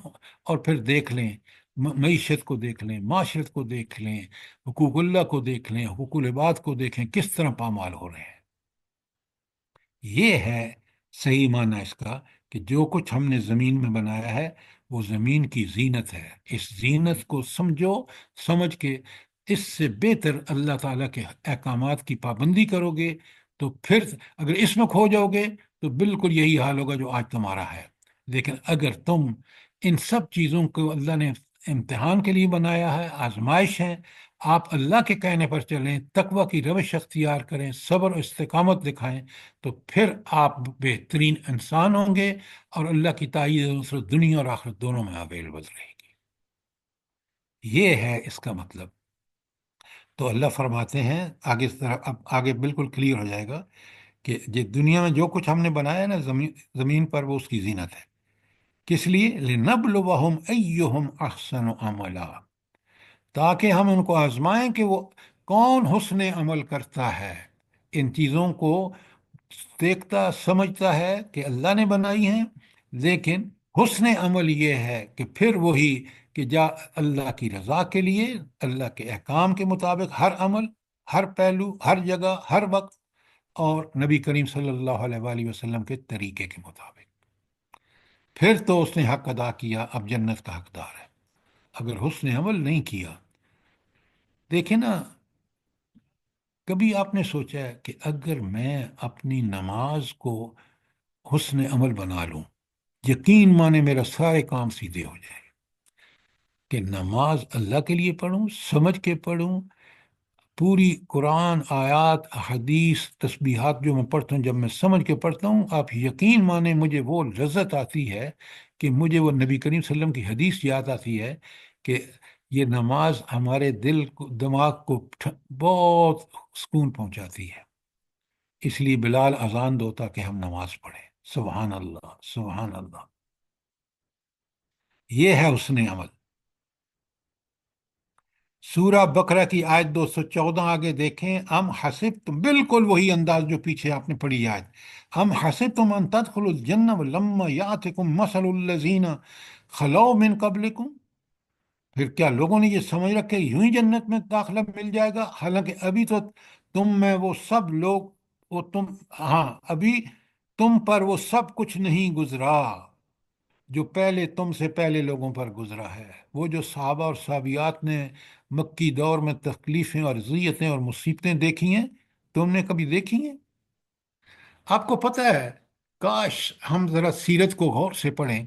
اور پھر دیکھ لیں، معیشت کو دیکھ لیں، معاشرت کو دیکھ لیں، حقوق اللہ کو دیکھ لیں، حقوق العباد کو دیکھیں، کس طرح پامال ہو رہے ہیں. یہ ہے صحیح معنی اس کا کہ جو کچھ ہم نے زمین میں بنایا ہے وہ زمین کی زینت ہے. اس زینت کو سمجھو، سمجھ کے اس سے بہتر اللہ تعالیٰ کے احکامات کی پابندی کرو گے تو پھر اگر اس میں کھو جاؤ گے تو بالکل یہی حال ہوگا جو آج تمہارا ہے. لیکن اگر تم ان سب چیزوں کو اللہ نے امتحان کے لیے بنایا ہے، آزمائش ہے، آپ اللہ کے کہنے پر چلیں، تقوی کی روش اختیار کریں، صبر و استقامت دکھائیں، تو پھر آپ بہترین انسان ہوں گے، اور اللہ کی تائید نصرت دنیا اور آخرت دونوں میں اویلیبل رہے گی. یہ ہے اس کا مطلب. تو اللہ فرماتے ہیں آگے اس طرح، اب آگے بالکل کلیئر ہو جائے گا کہ یہ دنیا میں جو کچھ ہم نے بنایا ہے نا زمین پر، وہ اس کی زینت ہے. کس لیے؟ لِنَبْلُوَهُمْ أَيُّهُمْ أَحْسَنُ عَمَلًا، تاکہ ہم ان کو آزمائیں کہ وہ کون حسن عمل کرتا ہے. ان چیزوں کو دیکھتا سمجھتا ہے کہ اللہ نے بنائی ہیں، لیکن حسن عمل یہ ہے کہ پھر وہی کہ جا اللہ کی رضا کے لیے، اللہ کے احکام کے مطابق ہر عمل، ہر پہلو، ہر جگہ، ہر وقت، اور نبی کریم صلی اللہ علیہ وآلہ وسلم کے طریقے کے مطابق. پھر تو اس نے حق ادا کیا، اب جنت کا حقدار ہے. اگر حسن عمل نہیں کیا، دیکھیں نا، کبھی آپ نے سوچا ہے کہ اگر میں اپنی نماز کو حسن عمل بنا لوں، یقین مانے میرا سارے کام سیدھے ہو جائے، کہ نماز اللہ کے لیے پڑھوں، سمجھ کے پڑھوں، پوری قرآن، آیات، حدیث، تسبیحات جو میں پڑھتا ہوں، جب میں سمجھ کے پڑھتا ہوں، آپ یقین مانیں مجھے وہ لذت آتی ہے کہ مجھے وہ نبی کریم صلی اللہ علیہ وسلم کی حدیث یاد آتی ہے کہ یہ نماز ہمارے دل کو، دماغ کو بہت سکون پہنچاتی ہے. اس لیے بلال اذان دوتا کہ ہم نماز پڑھیں. سبحان اللہ، سبحان اللہ. یہ ہے حسن عمل. سورہ بقرہ کی آیت 214 آگے دیکھیں. ام حسبتم، بالکل وہی انداز جو پیچھے آپ نے پڑھی آیت. ام حسبتم ان تدخلوا الجنہ ولما یاتکم مثل الذین خلو من قبلکم، پھر کیا لوگوں نے یہ سمجھ رکھے یوں ہی جنت میں داخلہ مل جائے گا؟ حالانکہ ابھی تو تم میں وہ سب لوگ، وہ تم، ہاں ابھی تم پر وہ سب کچھ نہیں گزرا جو پہلے تم سے پہلے لوگوں پر گزرا ہے. وہ جو صحابہ اور صحابیات نے مکی دور میں تکلیفیں اور اذیتیں اور مصیبتیں دیکھی ہیں، تم نے کبھی دیکھی ہیں؟ آپ کو پتہ ہے، کاش ہم ذرا سیرت کو غور سے پڑھیں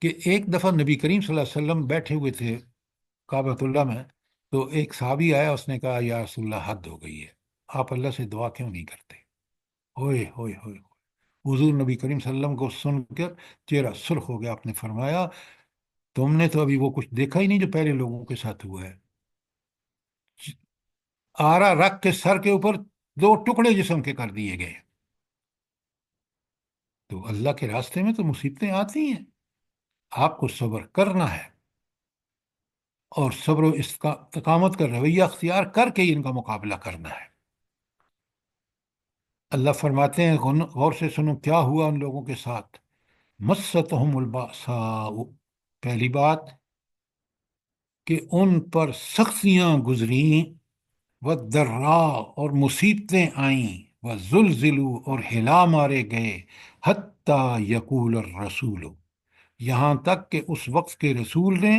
کہ ایک دفعہ نبی کریم صلی اللہ علیہ وسلم بیٹھے ہوئے تھے کعبۃ اللہ میں، تو ایک صحابی آیا، اس نے کہا یا رسول اللہ، حد ہو گئی ہے، آپ اللہ سے دعا کیوں نہیں کرتے؟ ہوئے ہوئے ہوئے. حضور نبی کریم صلی اللہ علیہ وسلم کو سن کر چہرہ سرخ ہو گیا. آپ نے فرمایا تم نے تو ابھی وہ کچھ دیکھا ہی نہیں جو پہلے لوگوں کے ساتھ ہوا ہے. آرا رکھ کے سر کے اوپر 2 ٹکڑے جسم کے کر دیے گئے. تو اللہ کے راستے میں تو مصیبتیں آتی ہیں، آپ کو صبر کرنا ہے، اور صبر و استقامت کا رویہ اختیار کر کے ان کا مقابلہ کرنا ہے. اللہ فرماتے ہیں، غور سے سنو کیا ہوا ان لوگوں کے ساتھ. مستہم الباساء، پہلی بات کہ ان پر سختیاں گزریں، والضراء، اور مصیبتیں آئیں، وزلزلوا، اور ہلا مارے گئے، حتیٰ یقول الرسول، یہاں تک کہ اس وقت کے رسول نے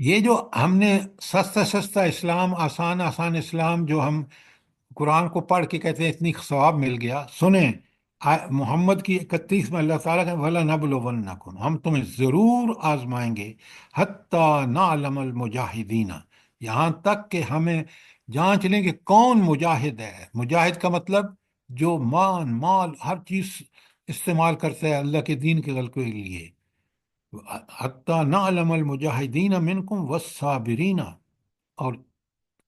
یہ جو ہم نے سستا سستا اسلام، آسان آسان اسلام، جو ہم قرآن کو پڑھ کے کہتے ہیں اتنی ثواب مل گیا، سنیں محمد کی 31 میں اللہ تعالیٰ کہ وَلَنَبْلُوَنَّكُمْ، ہم تمہیں ضرور آزمائیں گے، حَتَّى نَعْلَمَ الْمُجَاہِدِينَ، یہاں تک کہ ہمیں جانچ لیں کہ کون مجاہد ہے۔ مجاہد کا مطلب جو مال ہر چیز استعمال کرتا ہے اللہ کے دین کے غلبے کے لیے۔ حَتَّى نَعْلَمَ الْمُجَاہِدِينَ مِنْكُمْ وَالصَّابِرِينَ، اور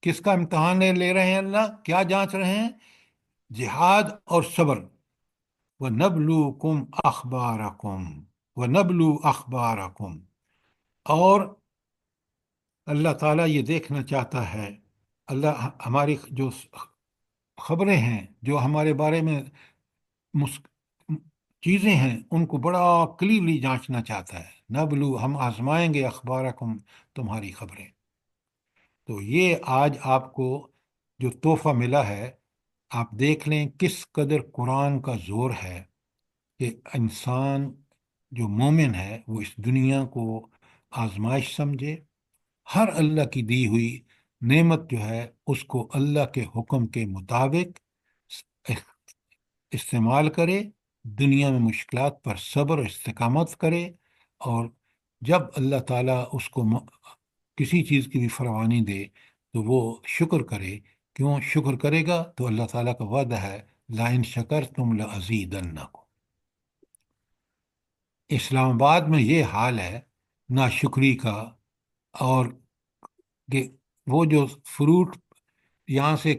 کس کا امتحان لے رہے ہیں اللہ، کیا جانچ رہے ہیں؟ جہاد اور صبر۔ وَنَبْلُوكُمْ أَخْبَارَكُمْ وَنَبْلُو أَخْبَارَكُمْ، اور اللہ تعالیٰ یہ دیکھنا چاہتا ہے، اللہ ہماری جو خبریں ہیں، جو ہمارے بارے میں چیزیں ہیں، ان کو بڑا کلیئرلی جانچنا چاہتا ہے۔ نبلو، ہم آزمائیں گے، اخبارکم، تمہاری خبریں۔ تو یہ آج آپ کو جو تحفہ ملا ہے، آپ دیکھ لیں کس قدر قرآن کا زور ہے کہ انسان جو مومن ہے وہ اس دنیا کو آزمائش سمجھے، ہر اللہ کی دی ہوئی نعمت جو ہے اس کو اللہ کے حکم کے مطابق استعمال کرے، دنیا میں مشکلات پر صبر و استقامت کرے، اور جب اللہ تعالیٰ اس کو کسی چیز کی بھی فراوانی دے تو وہ شکر کرے۔ کیوں شکر کرے گا؟ تو اللہ تعالیٰ کا وعدہ ہے لَإِن شَكَرْتُمْ لَأَزِيدَنَّكُمْ۔ اسلام آباد میں یہ حال ہے ناشکری کا، اور کہ وہ جو فروٹ یہاں سے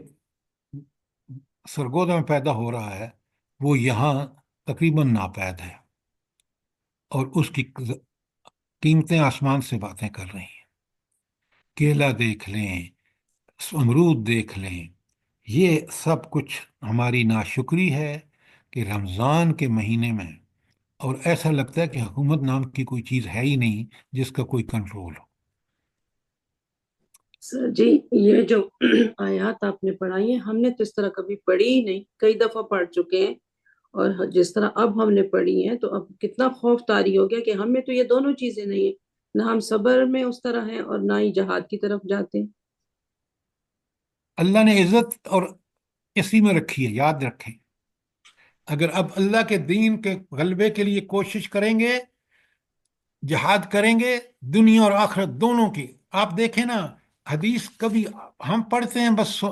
سرگودا میں پیدا ہو رہا ہے وہ یہاں تقریباً ناپید ہے، اور اس کی قیمتیں آسمان سے باتیں کر رہی ہیں۔ کیلا دیکھ لیں، امرود دیکھ لیں، یہ سب کچھ ہماری ناشکری ہے کہ رمضان کے مہینے میں، اور ایسا لگتا ہے کہ حکومت نام کی کوئی چیز ہے ہی نہیں جس کا کوئی کنٹرول ہو۔ سر جی، یہ جو آیات آپ نے پڑھائی ہیں ہم نے تو اس طرح کبھی پڑھی ہی نہیں، کئی دفعہ پڑھ چکے ہیں، اور جس طرح اب ہم نے پڑھی ہیں تو اب کتنا خوف طاری ہو گیا کہ ہم میں تو یہ دونوں چیزیں نہیں ہیں، نہ ہم صبر میں اس طرح ہیں اور نہ ہی جہاد کی طرف جاتے ہیں۔ اللہ نے عزت اور اسی میں رکھی ہے، یاد رکھیں۔ اگر اب اللہ کے دین کے غلبے کے لیے کوشش کریں گے، جہاد کریں گے، دنیا اور آخرت دونوں کی، آپ دیکھیں نا حدیث کبھی ہم پڑھتے ہیں بس،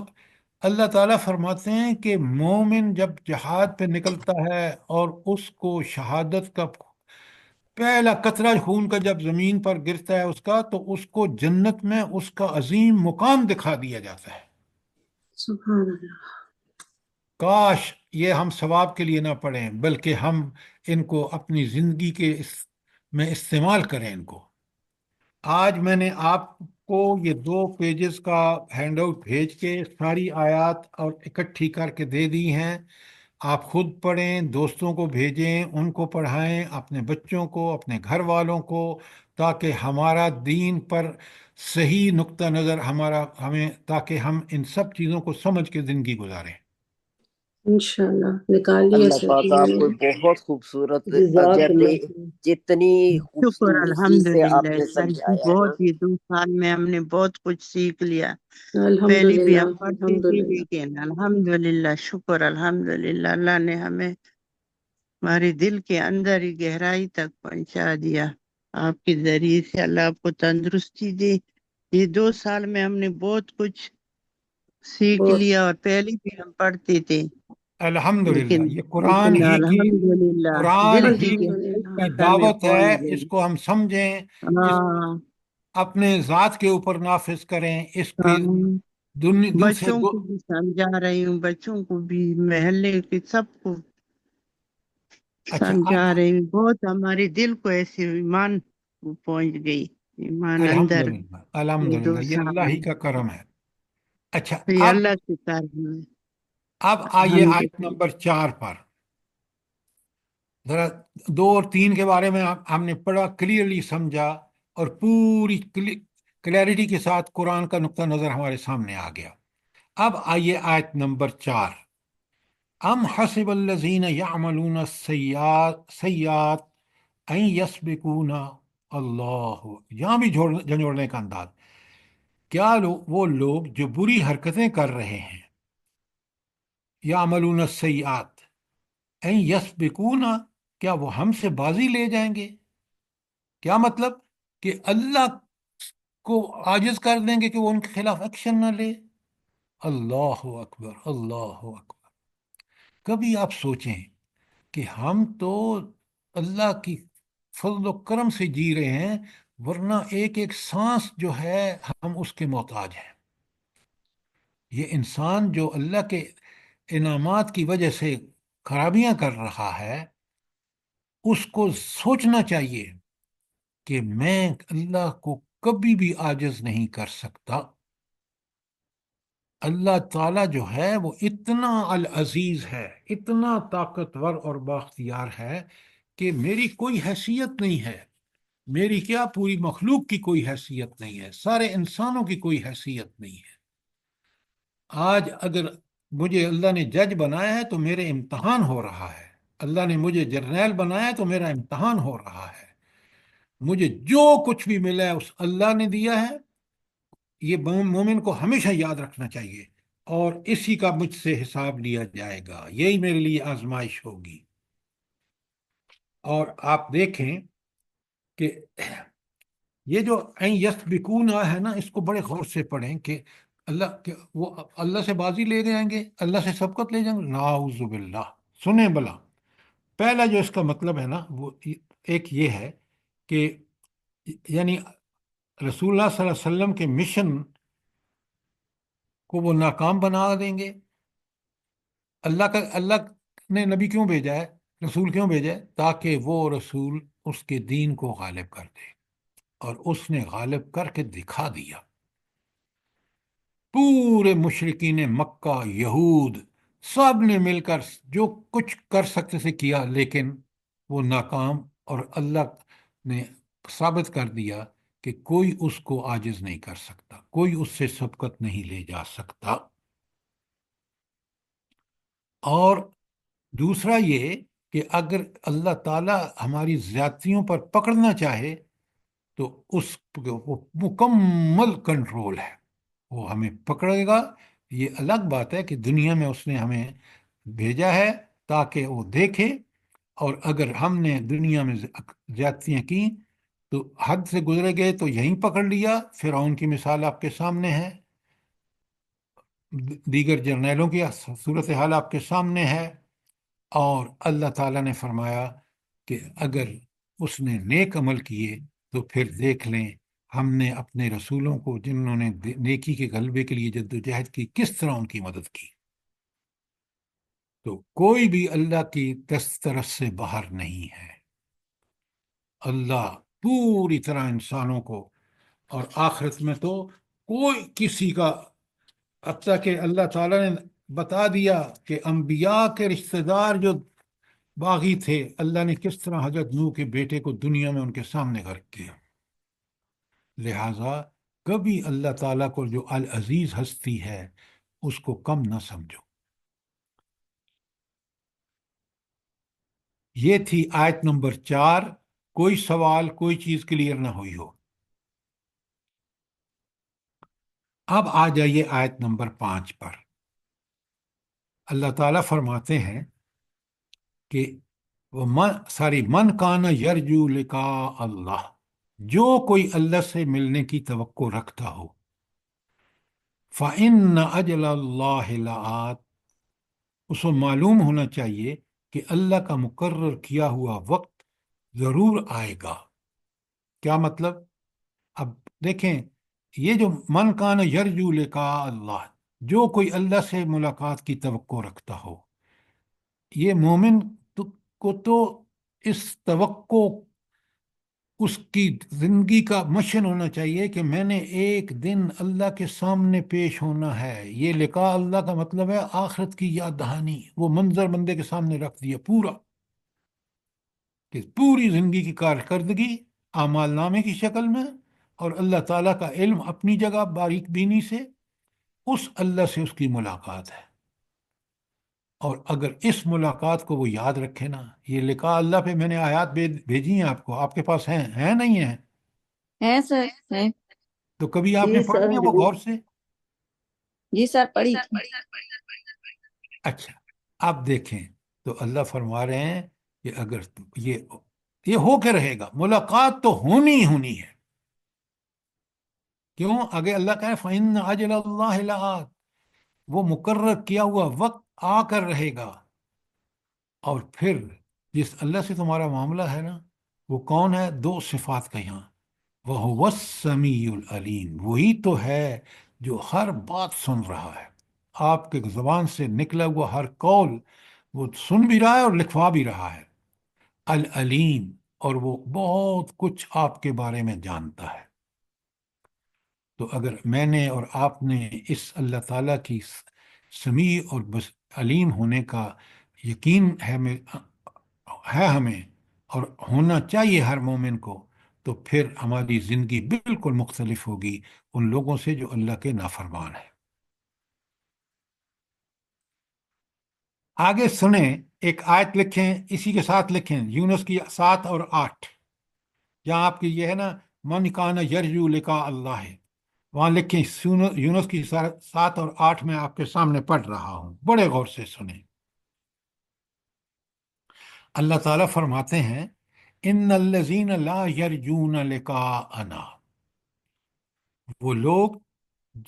اللہ تعالیٰ فرماتے ہیں کہ مومن جب جہاد پہ نکلتا ہے اور اس کو شہادت کا پہلا قطرہ خون کا جب زمین پر گرتا ہے اس کا، تو اس کو جنت میں اس کا عظیم مقام دکھا دیا جاتا ہے۔ سبحان اللہ۔ کاش یہ ہم ثواب کے لیے نہ پڑھیں بلکہ ہم ان کو اپنی زندگی کے میں استعمال کریں ان کو۔ آج میں نے آپ کو یہ 2 پیجز کا ہینڈ آؤٹ بھیج کے ساری آیات اور اکٹھی کر کے دے دی ہیں۔ آپ خود پڑھیں، دوستوں کو بھیجیں، ان کو پڑھائیں، اپنے بچوں کو، اپنے گھر والوں کو، تاکہ ہمارا دین پر صحیح نقطہ نظر ہمیں تاکہ ہم ان سب چیزوں کو سمجھ کے زندگی گزاریں۔ انشاءاللہ نکال لیا اللہ سر پاک جی آپ میں کو نے۔ بہت خوبصورت جزاک اللہ جتنی خیر۔ جتنی شکر خوبصورتی سے آپ الحمدللہ نے سر جی، سمجھایا ہے نا، بہت، یہ 2 سال میں ہم نے بہت کچھ سیکھ لیا۔ پہلی بھی الحمدللہ ہم پڑھتے تھے الحمدللہ۔ لیکن الحمدللہ، شکر الحمدللہ، اللہ نے ہمیں ہمارے دل کے اندر ہی گہرائی تک پہنچا دیا آپ کے ذریعے سے۔ اللہ آپ کو تندرستی دے۔ یہ 2 سال میں ہم نے بہت کچھ سیکھ بہت لیا، اور پہلی بھی ہم پڑھتے تھے الحمدللہ، لیکن یہ قرآن ہی کی الحمدللہ قرآن دل ہی کی الحمدللہ۔ گہرائی کی تک ہمیں دعوت ہے، پہنچ اس گئی۔ کو ہم سمجھیں، اس ہاں اپنے ذات کے اوپر نافذ کریں، اس کی ہاں، دوسرے بچوں کو بھی سمجھا رہی ہوں، بچوں کو بھی، محلے کے سب کو اچھا سمجھا رہی ہوں۔ بہت ہمارے دل کو ایسے ایمان کو پہنچ گئی، ایمان اندر، الحمدللہ یہ الحمدللہ، دو یہ سال اللہ ہی میں کا کرم ہے۔ اچھا یہ اب اللہ کے کرم ہے۔ آئیے آیت الحمدللہ۔ نمبر 4 پر ذرا 2 اور 3 کے بارے میں ہم نے پڑھا، کلیئرلی سمجھا، اور پوری کلیئرٹی کے ساتھ قرآن کا نقطہ نظر ہمارے سامنے آ گیا۔ اب آئیے آیت نمبر 4۔ ام حسب الذین یعملون السیئات ان یسبقونا اللہ، یہاں بھی جھنجھوڑنے کا انداز. کیا وہ لوگ جو بری حرکتیں کر رہے ہیں، یعملون السیئات این یسبقون، کیا وہ ہم سے بازی لے جائیں گے؟ کیا مطلب؟ کہ اللہ کو عاجز کر دیں گے کہ وہ ان کے خلاف ایکشن نہ لے. اللہ اکبر، اللہ اکبر. کبھی آپ سوچیں کہ ہم تو اللہ کی فضل و کرم سے جی رہے ہیں، ورنہ ایک ایک سانس جو ہے ہم اس کے محتاج ہیں. یہ انسان جو اللہ کے انعامات کی وجہ سے خرابیاں کر رہا ہے، اس کو سوچنا چاہیے کہ میں اللہ کو کبھی بھی عاجز نہیں کر سکتا. اللہ تعالیٰ جو ہے وہ اتنا العزیز ہے، اتنا طاقتور اور بااختیار ہے کہ میری کوئی حیثیت نہیں ہے. میری کیا، پوری مخلوق کی کوئی حیثیت نہیں ہے، سارے انسانوں کی کوئی حیثیت نہیں ہے. آج اگر مجھے اللہ نے جج بنایا ہے تو میرے امتحان ہو رہا ہے. اللہ نے مجھے جرنیل بنایا ہے تو میرا امتحان ہو رہا ہے. مجھے جو کچھ بھی ملا ہے اس اللہ نے دیا ہے. یہ مومن کو ہمیشہ یاد رکھنا چاہیے، اور اسی کا مجھ سے حساب لیا جائے گا. یہی میرے لیے آزمائش ہوگی. اور آپ دیکھیں کہ یہ جو این یسبقون ہے نا، اس کو بڑے غور سے پڑھیں کہ وہ اللہ سے بازی لے جائیں گے، اللہ سے سبقت لے جائیں گے. نعوذ باللہ. سنیں بلا، پہلا جو اس کا مطلب ہے نا، وہ ایک یہ ہے کہ یعنی رسول اللہ صلی اللہ علیہ وسلم کے مشن کو وہ ناکام بنا دیں گے. اللہ نے نبی کیوں بھیجا ہے، رسول کیوں بھیجا ہے؟ تاکہ وہ رسول اس کے دین کو غالب کر دے، اور اس نے غالب کر کے دکھا دیا. پورے مشرکین مکہ، یہود، سب نے مل کر جو کچھ کر سکتے تھے کیا، لیکن وہ ناکام. اور اللہ نے ثابت کر دیا کہ کوئی اس کو عاجز نہیں کر سکتا، کوئی اس سے سبقت نہیں لے جا سکتا. اور دوسرا یہ کہ اگر اللہ تعالیٰ ہماری زیادتیوں پر پکڑنا چاہے تو اس وہ مکمل کنٹرول ہے، وہ ہمیں پکڑے گا. یہ الگ بات ہے کہ دنیا میں اس نے ہمیں بھیجا ہے تاکہ وہ دیکھے، اور اگر ہم نے دنیا میں زیادتیاں کی تو حد سے گزرے گئے تو یہیں پکڑ لیا. فرعون کی مثال آپ کے سامنے ہے، دیگر جرنیلوں کی صورتحال آپ کے سامنے ہے. اور اللہ تعالیٰ نے فرمایا کہ اگر اس نے نیک عمل کیے تو پھر دیکھ لیں ہم نے اپنے رسولوں کو، جنہوں نے نیکی کے غلبے کے لیے جدوجہد کی، کس طرح ان کی مدد کی. تو کوئی بھی اللہ کی دسترس سے باہر نہیں ہے. اللہ پوری طرح انسانوں کو، اور آخرت میں تو کوئی کسی کا، حتیٰ کہ اللہ تعالیٰ نے بتا دیا کہ انبیاء کے رشتہ دار جو باغی تھے، اللہ نے کس طرح حضرت نوح کے بیٹے کو دنیا میں ان کے سامنے غرق کیا. لہٰذا کبھی اللہ تعالیٰ کو جو العزیز ہستی ہے اس کو کم نہ سمجھو. یہ تھی آیت نمبر 4. کوئی سوال، کوئی چیز کلیئر نہ ہوئی ہو؟ اب آ جائیے آیت نمبر 5 پر. اللہ تعالیٰ فرماتے ہیں کہ من کان یرجو لقاء اللہ، جو کوئی اللہ سے ملنے کی توقع رکھتا ہو، فَإِنَّ أَجْلَ اللَّهِ لَآتٍ، اس کو معلوم ہونا چاہیے کہ اللہ کا مقرر کیا ہوا وقت ضرور آئے گا. کیا مطلب؟ اب دیکھیں، یہ جو من کان یرجو لقاء اللہ، جو کوئی اللہ سے ملاقات کی توقع رکھتا ہو، یہ مومن کو تو اس توقع اس کی زندگی کا مشن ہونا چاہیے کہ میں نے ایک دن اللہ کے سامنے پیش ہونا ہے. یہ لقاء اللہ کا مطلب ہے آخرت کی یاد دہانی. وہ منظر بندے کے سامنے رکھ دیا پورا، کہ پوری زندگی کی کارکردگی اعمال نامے کی شکل میں، اور اللہ تعالیٰ کا علم اپنی جگہ باریک بینی سے، اس اللہ سے اس کی ملاقات ہے. اور اگر اس ملاقات کو وہ یاد رکھے نا، یہ لکھا اللہ پہ میں نے آیات بھیجی ہیں آپ کو، آپ کے پاس ہیں نہیں ہیں؟ ہے سر، ہے۔ تو کبھی آپ نے جی پڑھی سر، ہے وہ غور سے؟ جی سر، پڑھی تھی۔ اچھا، آپ دیکھیں تو اللہ فرما رہے ہیں کہ اگر یہ ہو کے رہے گا، ملاقات تو ہونی ہی ہونی ہے۔ کیوں؟ آگے اللہ کہے فَإِنَّ أَجَلَ اللَّهِ لَآتٍ، وہ مقرر کیا ہوا وقت آ کر رہے گا۔ اور پھر جس اللہ سے تمہارا معاملہ ہے نا، وہ کون ہے؟ دو صفات کا یہاں، وَهُوَ السَّمِيعُ الْعَلِيمُ، وہی تو ہے جو ہر بات سن رہا ہے، آپ کے زبان سے نکلا ہوا ہر قول وہ سن بھی رہا ہے اور لکھوا بھی رہا ہے۔ العلیم، اور وہ بہت کچھ آپ کے بارے میں جانتا ہے۔ تو اگر میں نے اور آپ نے اس اللہ تعالیٰ کی سمیع اور بس علیم ہونے کا یقین ہے ہمیں، اور ہونا چاہیے ہر مومن کو، تو پھر ہماری زندگی بالکل مختلف ہوگی ان لوگوں سے جو اللہ کے نافرمان ہیں۔ آگے سنیں، ایک آیت لکھیں، اسی کے ساتھ لکھیں یونس کی 7 اور 8، جہاں آپ کی یہ ہے نا من کان یرجو لقاء اللہ ہے، وہاں لکھیں یونس کی 7 اور 8 میں آپ کے سامنے پڑھ رہا ہوں، بڑے غور سے سنیں۔ اللہ تعالیٰ فرماتے ہیں ان الذین لا یرجون لقاءنا، وہ لوگ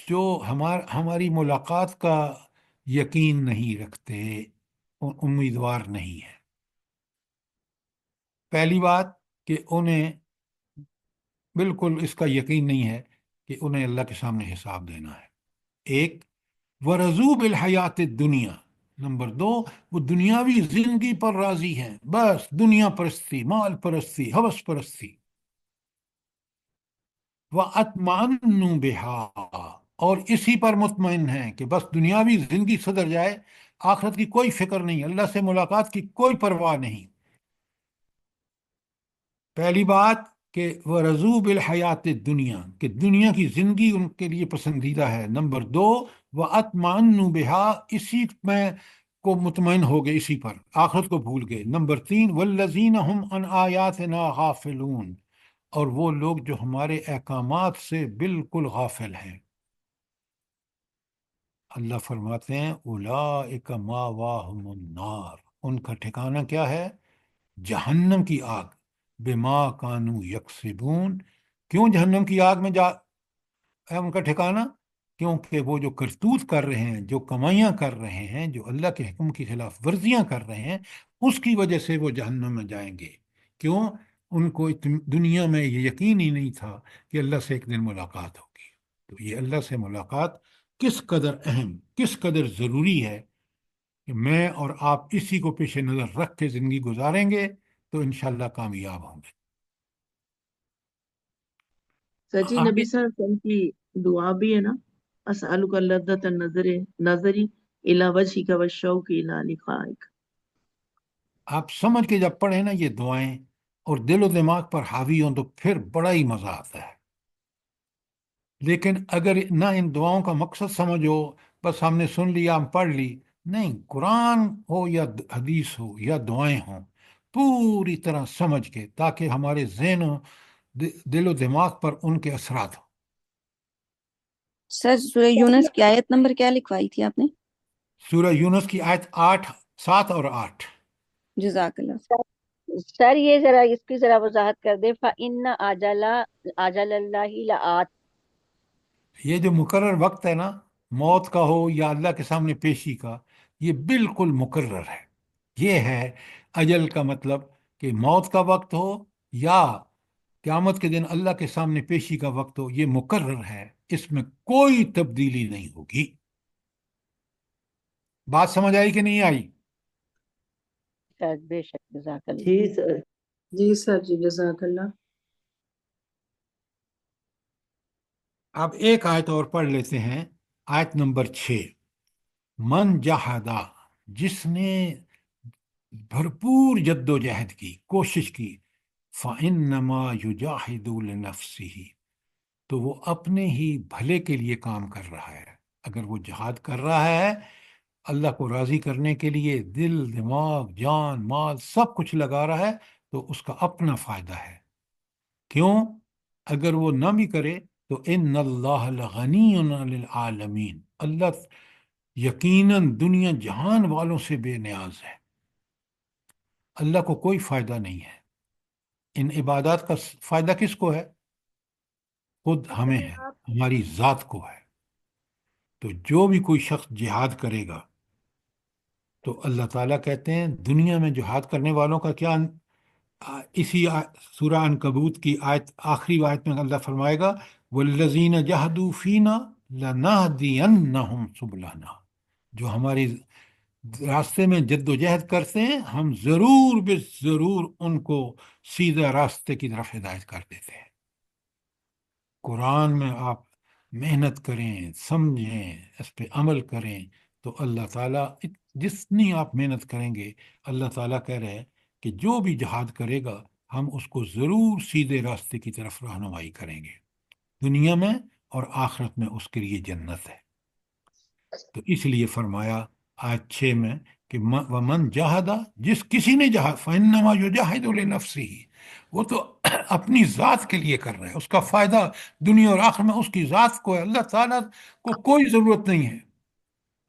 جو ہماری ملاقات کا یقین نہیں رکھتے، امیدوار نہیں ہے۔ پہلی بات کہ انہیں بالکل اس کا یقین نہیں ہے کہ انہیں اللہ کے سامنے حساب دینا ہے، ایک۔ وَرَضُوا بِالْحَيَاةِ الدُّنْيَا، نمبر 2، وہ دنیاوی زندگی پر راضی ہیں، بس دنیا پرستی، مال پرستی، ہوس پرستی۔ وَأَطْمَأَنُّوا بِهَا، اور اسی پر مطمئن ہیں کہ بس دنیاوی زندگی صدر جائے، آخرت کی کوئی فکر نہیں، اللہ سے ملاقات کی کوئی پرواہ نہیں۔ پہلی بات کہ وَرَضُوا بِالْحَيَاةِ الدُّنْيَا، کہ دنیا کی زندگی ان کے لیے پسندیدہ ہے۔ نمبر 2، وَأَطْمَأَنُّوا بِهَا، اسی میں کو مطمئن ہو گئے، اسی پر آخرت کو بھول گئے۔ نمبر 3، وَالَّذِينَ هُمْ عَنْ آيَاتِنَا غَافِلُونَ، اور وہ لوگ جو ہمارے احکامات سے بالکل غافل ہیں۔ اللہ فرماتے ہیں اولئک مأواہم النار، ان کا ٹھکانہ کیا ہے؟ جہنم کی آگ، بما کانوا یکسبون، کیوں جہنم کی آگ میں ہے ان کا ٹھکانہ؟ کیونکہ وہ جو کرتوت کر رہے ہیں، جو کمائیاں کر رہے ہیں، جو اللہ کے حکم کی خلاف ورزیاں کر رہے ہیں، اس کی وجہ سے وہ جہنم میں جائیں گے۔ کیوں؟ ان کو دنیا میں یہ یقین ہی نہیں تھا کہ اللہ سے ایک دن ملاقات ہوگی۔ تو یہ اللہ سے ملاقات کس قدر اہم، کس قدر ضروری ہے کہ میں اور آپ اسی کو پیش نظر رکھ کے زندگی گزاریں گے تو انشاءاللہ کامیاب ہوں گے۔ سچی آگے نبی صلی اللہ علیہ وسلم کی دعا بھی ہے نا، اسألک لذت النظر نظری الی وجہک والشوق الی لقائک۔ آپ سمجھ کے جب پڑھیں نا یہ دعائیں اور دل و دماغ پر حاوی ہوں تو پھر بڑا ہی مزہ آتا ہے۔ لیکن اگر نہ ان دعاؤں کا مقصد سمجھو، بس ہم نے سن لیا، ہم پڑھ لی، نہیں، قرآن ہو یا حدیث ہو یا دعائیں ہوں، پوری طرح سمجھ کے، تاکہ ہمارے ذہن و دل و دماغ پر ان کے اثرات ہوں۔ سر سورہ یونس کی آیت نمبر کیا لکھوائی تھی آپ نے؟ سورہ یونس کی آیت 7 اور 8۔ جزاک اللہ۔ سر یہ ذرا اس کی ذرا وضاحت کر دے، فَإِنَّ آجَلَ اللَّهِ لَآتٍ، یہ جو مقرر وقت ہے نا، موت کا ہو یا اللہ کے سامنے پیشی کا، یہ بالکل مقرر ہے۔ یہ ہے اجل کا مطلب، کہ موت کا وقت ہو یا قیامت کے دن اللہ کے سامنے پیشی کا وقت ہو، یہ مقرر ہے، اس میں کوئی تبدیلی نہیں ہوگی۔ بات سمجھ آئی کہ نہیں آئی؟ سر بے شک، جزاک اللہ۔ جی سر۔ جی سر، جی جزاک اللہ۔ اب ایک آیت اور پڑھ لیتے ہیں، آیت نمبر 6۔ من جہدا، جس نے بھرپور جد و جہد کی، کوشش کی، فَإِنَّمَا يُجَاهِدُ لِنَفْسِهِ، تو وہ اپنے ہی بھلے کے لیے کام کر رہا ہے۔ اگر وہ جہاد کر رہا ہے اللہ کو راضی کرنے کے لیے دل، دماغ، جان، مال سب کچھ لگا رہا ہے تو اس کا اپنا فائدہ ہے۔ کیوں؟ اگر وہ نہ بھی کرے تو ان اللہ لغنی عن العالمین، اللہ یقیناً دنیا جہان والوں سے بے نیاز ہے، اللہ کو کوئی فائدہ نہیں ہے۔ ان عبادات کا فائدہ کس کو ہے؟ خود ہمیں ہے، آپ ہماری ذات کو ہے۔ تو جو بھی کوئی شخص جہاد کرے گا تو اللہ تعالیٰ کہتے ہیں دنیا میں جہاد کرنے والوں کا کیا، اسی سورہ عنکبوت کی آیت، آخری آیت میں اللہ فرمائے گا والذین جہدوا فینا لنہدینہم سبلنا، جو ہمارے راستے میں جد و جہد کرتے ہیں ہم ضرور بے ضرور ان کو سیدھے راستے کی طرف ہدایت کر دیتے ہیں۔ قرآن میں آپ محنت کریں، سمجھیں، اس پہ عمل کریں تو اللہ تعالیٰ جتنی آپ محنت کریں گے، اللہ تعالیٰ کہہ رہے ہیں کہ جو بھی جہاد کرے گا ہم اس کو ضرور سیدھے راستے کی طرف رہنمائی کریں گے، دنیا میں اور آخرت میں اس کے لیے جنت ہے۔ تو اس لیے فرمایا آیت 6 میں کہ ومن جاہدہ، جس کسی نے جہاد فإنما یجاہد لنفسہ، وہ تو اپنی ذات کے لیے کر رہا ہے، اس کا فائدہ دنیا اور آخرت میں اس کی ذات کو ہے، اللہ تعالیٰ کو کوئی ضرورت نہیں ہے،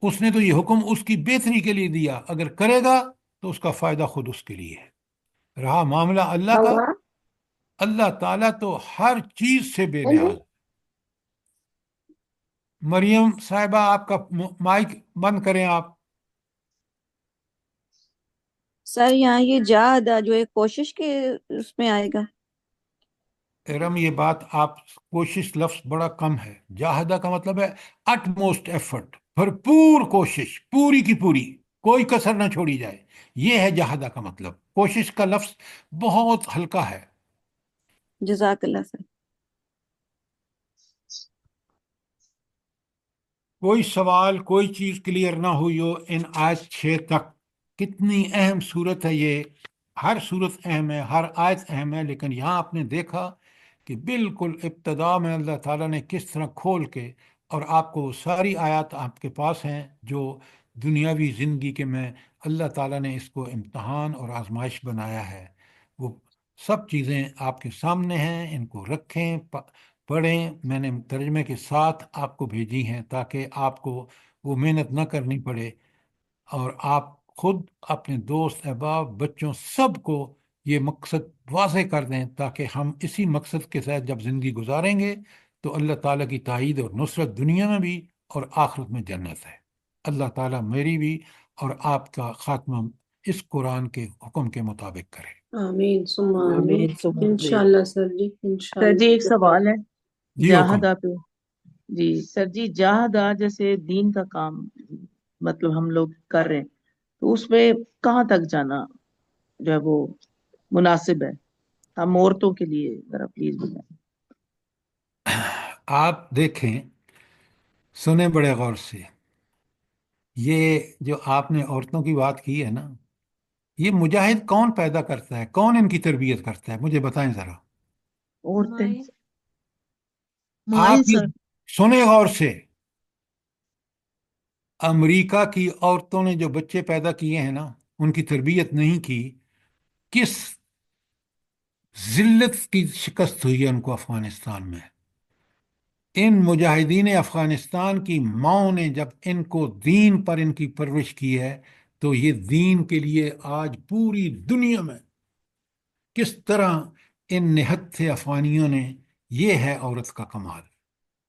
اس نے تو یہ حکم اس کی بہتری کے لیے دیا، اگر کرے گا تو اس کا فائدہ خود اس کے لیے ہے۔ رہا معاملہ اللہ کا، اللہ تعالیٰ تو ہر چیز سے بے نیاز ہے۔ مریم صاحبہ آپ کا مائک بند کریں آپ۔ سر یہاں یہ جاہدہ جو ایک کوشش کے اس میں آئے گا؟ ارم یہ بات آپ، کوشش لفظ بڑا کم ہے، جاہدہ کا مطلب ہے اٹ موسٹ ایفرٹ، بھرپور کوشش، پوری کی پوری، کوئی کسر نہ چھوڑی جائے، یہ ہے جاہدہ کا مطلب۔ کوشش کا لفظ بہت ہلکا ہے۔ جزاک اللہ سر۔ کوئی سوال، کوئی چیز کلیئر نہ ہوئی ہو ان آیت 6 تک، کتنی اہم صورت ہے یہ، ہر صورت اہم ہے، ہر آیت اہم ہے، لیکن یہاں آپ نے دیکھا کہ بالکل ابتدا میں اللہ تعالیٰ نے کس طرح کھول کے، اور آپ کو ساری آیات آپ کے پاس ہیں جو دنیاوی زندگی کے میں اللہ تعالیٰ نے اس کو امتحان اور آزمائش بنایا ہے، وہ سب چیزیں آپ کے سامنے ہیں، ان کو رکھیں، پڑھیں۔ میں نے ترجمے کے ساتھ آپ کو بھیجی ہیں تاکہ آپ کو وہ محنت نہ کرنی پڑے، اور آپ خود اپنے دوست، احباب، بچوں سب کو یہ مقصد واضح کر دیں تاکہ ہم اسی مقصد کے ساتھ جب زندگی گزاریں گے تو اللہ تعالیٰ کی تائید اور نصرت دنیا میں بھی اور آخرت میں جنت ہے۔ اللہ تعالیٰ میری بھی اور آپ کا خاتمہ اس قرآن کے حکم کے مطابق کرے۔ آمین ثم آمین، آمین ثم آمین۔ انشاءاللہ سر جی، سر انشاءاللہ۔ جی ایک سوال ہے جی حکم۔ جاہدہ پہ۔ جی سر جی، جاہدہ جیسے دین کا کام مطلب ہم لوگ کر رہے ہیں تو اس میں کہاں تک جانا جو ہے وہ مناسب ہے؟ ہم عورتوں کے لیے ذرا پلیز بتائیں۔ آپ دیکھیں، سنیں بڑے غور سے، یہ جو آپ نے عورتوں کی بات کی ہے نا، یہ مجاہد کون پیدا کرتا ہے، کون ان کی تربیت کرتا ہے، مجھے بتائیں ذرا۔ عورتیں۔ مائیں آپ یہ سر۔ سنیں غور سے، امریکہ کی عورتوں نے جو بچے پیدا کیے ہیں نا، ان کی تربیت نہیں کی، کس ذلت کی شکست ہوئی ہے ان کو افغانستان میں۔ ان مجاہدین افغانستان کی ماؤں نے جب ان کو دین پر ان کی پرورش کی ہے تو یہ دین کے لیے آج پوری دنیا میں کس طرح ان نہتھے افغانیوں نے، یہ ہے عورت کا کمال۔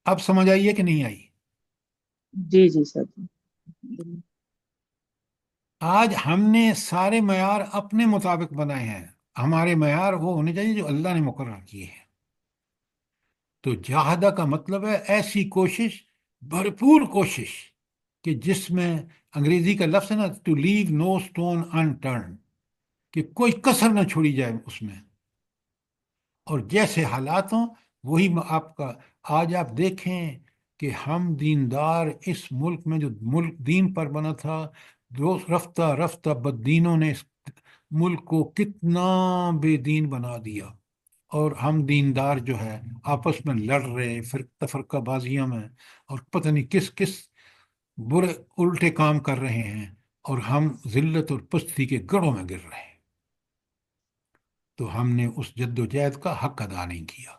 اب سمجھ آئیے کہ نہیں آئی؟ جی جی سر جی۔ آج ہم نے سارے معیار اپنے مطابق بنائے ہیں، ہمارے معیار وہ ہونے چاہیے جو اللہ نے مقرر کیے ہیں۔ تو جاہدہ کا مطلب ہے ایسی کوشش، بھرپور کوشش کہ جس میں انگریزی کا لفظ ہے نا to leave no stone unturned, کہ کوئی کسر نہ چھوڑی جائے اس میں، اور جیسے حالات ہوں وہی آپ کا۔ آج آپ دیکھیں کہ ہم دیندار اس ملک میں، جو ملک دین پر بنا تھا، رفتہ رفتہ بددینوں نے اس ملک کو کتنا بے دین بنا دیا، اور ہم دیندار جو ہے آپس میں لڑ رہے، تفرقہ بازیوں میں، اور پتہ نہیں کس کس برے الٹے کام کر رہے ہیں اور ہم ذلت اور پستی کے گڑھوں میں گر رہے ہیں، تو ہم نے اس جد و جہد کا حق ادا نہیں کیا۔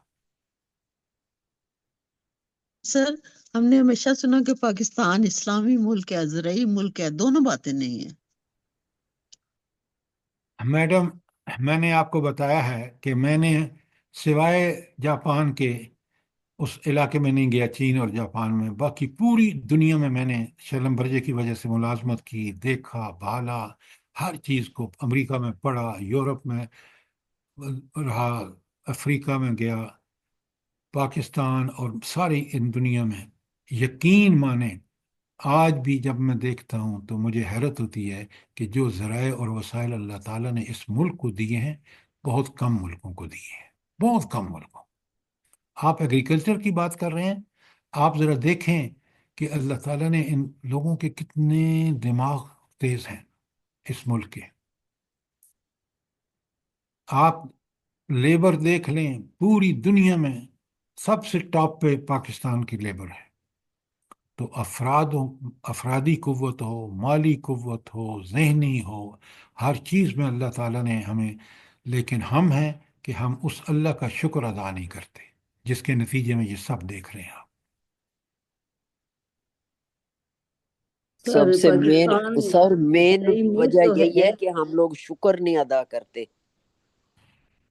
سر ہم نے ہمیشہ سنا کہ پاکستان اسلامی ملک ہے، زرعی ملک ہے، دونوں باتیں نہیں ہیں۔ میڈم، میں نے آپ کو بتایا ہے کہ میں نے سوائے جاپان کے اس علاقے میں نہیں گیا، چین اور جاپان میں، باقی پوری دنیا میں نے شلم برجے کی وجہ سے ملازمت کی، دیکھا بھالا، ہر چیز کو، امریکہ میں پڑھا، یورپ میں رہا، افریقہ میں گیا، پاکستان اور ساری ان دنیا میں۔ یقین مانیں، آج بھی جب میں دیکھتا ہوں تو مجھے حیرت ہوتی ہے کہ جو ذرائع اور وسائل اللہ تعالیٰ نے اس ملک کو دیے ہیں، بہت کم ملکوں کو دیے ہیں، بہت کم ملکوں۔ آپ ایگریکلچر کی بات کر رہے ہیں، آپ ذرا دیکھیں کہ اللہ تعالیٰ نے ان لوگوں کے کتنے دماغ تیز ہیں اس ملک کے۔ آپ لیبر دیکھ لیں، پوری دنیا میں سب سے ٹاپ پہ پاکستان کی لیبر ہے۔ تو افرادی قوت ہو، مالی قوت ہو، ذہنی ہو، ہر چیز میں اللہ تعالیٰ نے ہمیں، لیکن ہم ہیں کہ ہم اس اللہ کا شکر ادا نہیں کرتے، جس کے نتیجے میں یہ سب دیکھ رہے ہیں آپ۔ سر سر مین زرعی ملک وجہ تو یہی ہے۔ ہے کہ ہم لوگ شکر نہیں ادا کرتے۔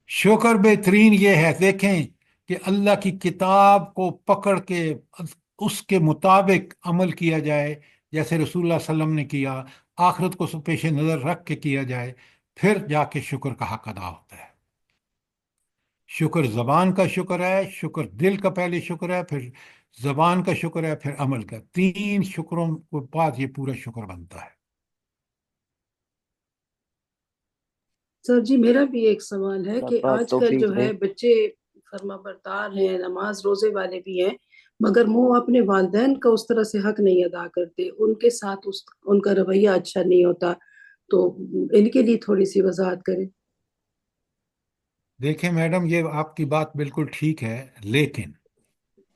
شکر بہترین یہ ہے، دیکھیں کہ اللہ کی کتاب کو پکڑ کے اس کے مطابق عمل کیا جائے، جیسے رسول اللہ صلی اللہ علیہ وسلم نے کیا، آخرت کو پیش نظر رکھ کے کیا جائے، پھر جا کے شکر کا حق ادا ہوتا ہے۔ شکر زبان کا شکر ہے، شکر دل کا پہلے شکر ہے، پھر زبان کا شکر ہے، پھر عمل کا، تین شکروں کے بعد یہ پورا شکر بنتا ہے۔ سر جی میرا بھی ایک سوال ہے کہ اللہ آج کل توفیق جو دے۔ ہے بچے فرما بردار ہیں، نماز روزے والے بھی ہیں، مگر وہ اپنے والدین کا اس طرح سے حق نہیں ادا کرتے، ان کے ساتھ ان کا رویہ اچھا نہیں ہوتا، تو ان کے لیے تھوڑی سی وضاحت کریں۔ دیکھیں میڈم، یہ آپ کی بات بالکل ٹھیک ہے، لیکن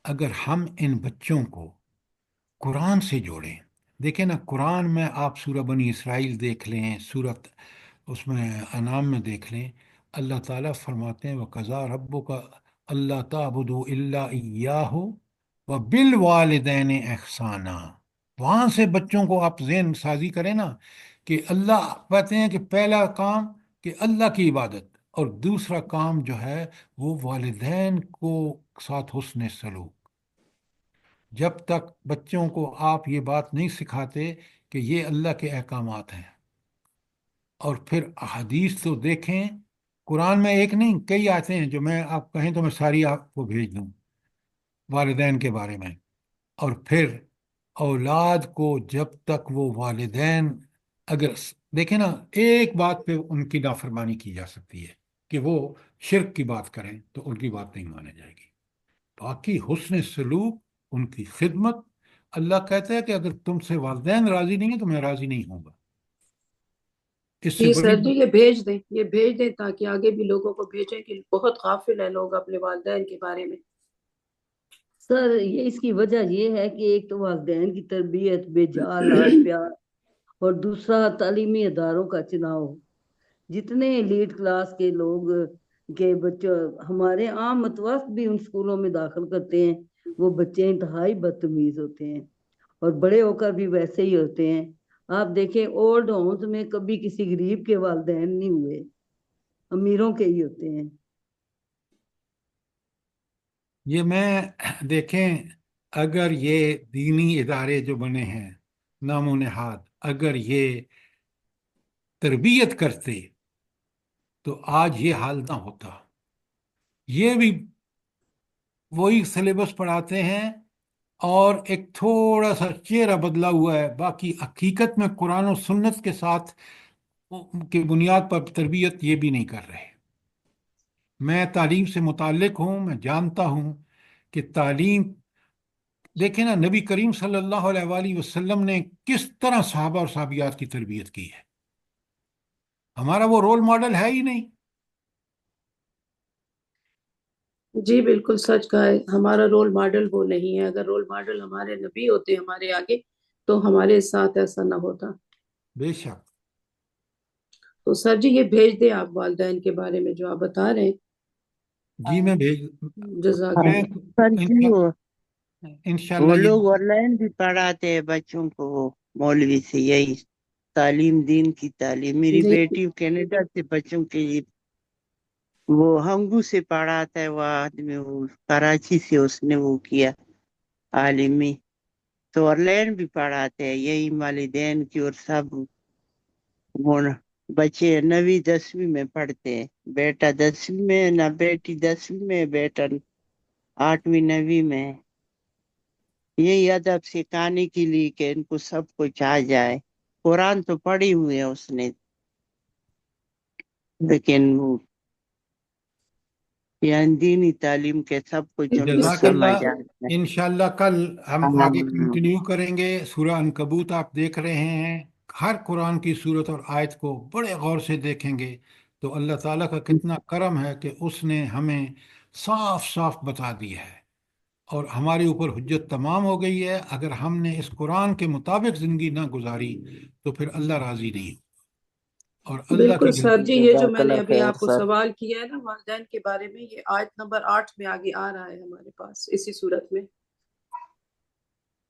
اگر ہم ان بچوں کو قرآن سے جوڑیں، دیکھیں نا، قرآن میں آپ سورہ بنی اسرائیل دیکھ لیں، سورت اس میں انعام میں دیکھ لیں، اللہ تعالیٰ فرماتے ہیں وَقَضَىٰ رَبُّكَ أَلَّا تَعْبُدُوا إِلَّا إِيَّاهُ وَبِالْوَالِدَيْنِ إِحْسَانًا۔ وہاں سے بچوں کو آپ ذہن سازی کریں نا، کہ اللہ کہتے ہیں کہ پہلا کام کہ اللہ کی عبادت، اور دوسرا کام جو ہے وہ والدین کو ساتھ حسن سلوک۔ جب تک بچوں کو آپ یہ بات نہیں سکھاتے کہ یہ اللہ کے احکامات ہیں، اور پھر احادیث تو دیکھیں، قرآن میں ایک نہیں کئی آتے ہیں، جو میں آپ کہیں تو میں ساری آپ کو بھیج دوں والدین کے بارے میں۔ اور پھر اولاد کو جب تک وہ والدین، اگر دیکھیں نا، ایک بات پہ ان کی نافرمانی کی جا سکتی ہے کہ وہ شرک کی بات کریں تو ان کی بات نہیں مانی جائے گی، باقی حسن سلوک، ان کی خدمت، اللہ کہتا ہے کہ اگر تم سے والدین راضی نہیں ہیں تو میں راضی نہیں ہوں گا۔ اس سے جی بڑی سر جی یہ بھیج دیں تاکہ آگے بھی لوگوں کو بھیجیں، کہ بہت غافل ہیں لوگ اپنے والدین کے بارے میں۔ سر یہ اس کی وجہ یہ ہے کہ ایک تو والدین کی تربیت، بے جا لاڈ پیار، اور دوسرا تعلیمی اداروں کا چناؤ۔ جتنے لیڈ کلاس کے لوگ کے بچوں، ہمارے عام متوسط بھی ان سکولوں میں داخل کرتے ہیں، وہ بچے انتہائی بدتمیز ہوتے ہیں، اور بڑے ہو کر بھی ویسے ہی ہوتے ہیں۔ آپ دیکھیں اولڈ ہومز میں کبھی کسی غریب کے والدین نہیں ہوئے، امیروں کے ہی ہوتے ہیں۔ یہ میں دیکھیں، اگر یہ دینی ادارے جو بنے ہیں نام و نہاد، اگر یہ تربیت کرتے تو آج یہ حال نہ ہوتا۔ یہ بھی وہی سلیبس پڑھاتے ہیں اور ایک تھوڑا سا چہرہ بدلا ہوا ہے، باقی حقیقت میں قرآن و سنت کے ساتھ کی بنیاد پر تربیت یہ بھی نہیں کر رہے۔ میں تعلیم سے متعلق ہوں، میں جانتا ہوں کہ تعلیم، دیکھیں نا، نبی کریم صلی اللہ علیہ وآلہ وسلم نے کس طرح صحابہ اور صحابیات کی تربیت کی ہے۔ ہمارا وہ رول ماڈل ہے ہی نہیں۔ جی بالکل سچ کہا ہے، ہمارا رول ماڈل وہ نہیں ہے۔ اگر رول ماڈل ہمارے نبی ہوتے ہمارے آگے تو ہمارے ساتھ ایسا نہ ہوتا. بے شک. تو سر جی یہ بھیج دیں آپ والدین کے بارے میں جو آپ بتا رہے ہیں. جی میں بھیج جزاک میں اللہ. سر جی وہ انشاءاللہ یہ لوگ آن لائن بھی پڑھاتے ہیں بچوں کو، وہ مولوی سے یہی تعلیم، دین کی تعلیم. میری جی بیٹی کینیڈا سے بچوں کے لیے وہ ہنگو سے پڑھاتا ہے، وہ آدمی، وہ کراچی سے اس نے وہ کیا عالمی، تو آن لائن بھی پڑھاتے ہیں یہی والدین کی، اور سب وہ بچے 9ویں 10ویں میں پڑھتے ہیں. بیٹا 10ویں میں، نہ بیٹی 10ویں میں، بیٹا 8ویں 9ویں میں. یہی ادب سکھانے کے لیے کہ ان کو سب کچھ آ جائے. قرآن تو پڑھی ہوئے ہے اس نے، لیکن وہ یعنی دینی تعلیم کے سب کچھ ان کو جزاک بالکل. اللہ. سمجھ آتا ہے. انشاءاللہ کل ہم آگے ہاں، کنٹینیو کریں گے. سورہ عنکبوت آپ دیکھ رہے ہیں، ہر قرآن کی صورت اور آیت کو بڑے غور سے دیکھیں گے تو اللہ تعالیٰ کا کتنا کرم ہے کہ اس نے ہمیں صاف صاف بتا دیا ہے اور ہمارے اوپر حجت تمام ہو گئی ہے. اگر ہم نے اس قرآن کے مطابق زندگی نہ گزاری تو پھر اللہ راضی نہیں اور اللہ بالکل کی سر جی، یہ جو جزاک میں نے اللہ ابھی خیر آپ کو سر. سوال کیا ہے نا والدین کے بارے میں، یہ آیت نمبر 8 میں آگے آ رہا ہے ہمارے پاس اسی صورت میں.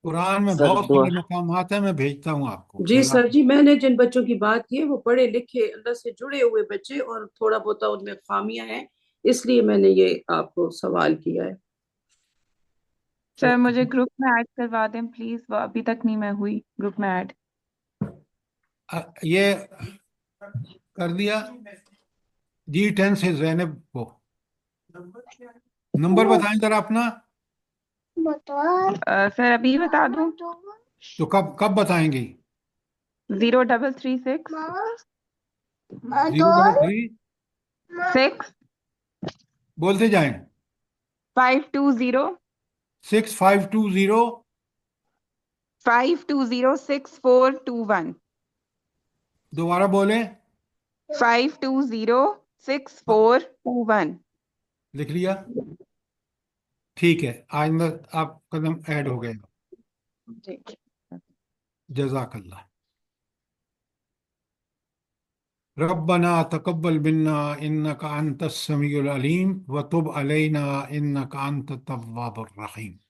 قرآن میں سر بہت دعا. سارے مقامات ہیں، میں بھیجتا ہوں آپ کو. جی جزاک سر جی، میں نے جن بچوں کی بات کی ہے وہ پڑھے لکھے اللہ سے جڑے ہوئے بچے، اور تھوڑا بہت ان میں خامیاں ہیں، اس لیے میں نے یہ آپ کو سوال کیا ہے. سر مجھے گروپ میں ایڈ کروا دیں پلیز، وہ ابھی تک نہیں میں ہوئی گروپ میں ایڈ. یہ کر دیا. G10 سے زینب کو نمبر بتائیں ذرا اپنا. سر ابھی بتا دوں. تو کب بتائیں گی؟ 0336 033 6 بولتے جائیں. 520 6520 6421. دوبارہ بولیں. 520 6421. لکھ لیا. ٹھیک ہے، آئندہ آپ قدم ایڈ ہو گئے. جی. جزاک اللہ. ربنا تقبل منا انك انت السميع العليم وتب علينا انك انت التواب الرحيم.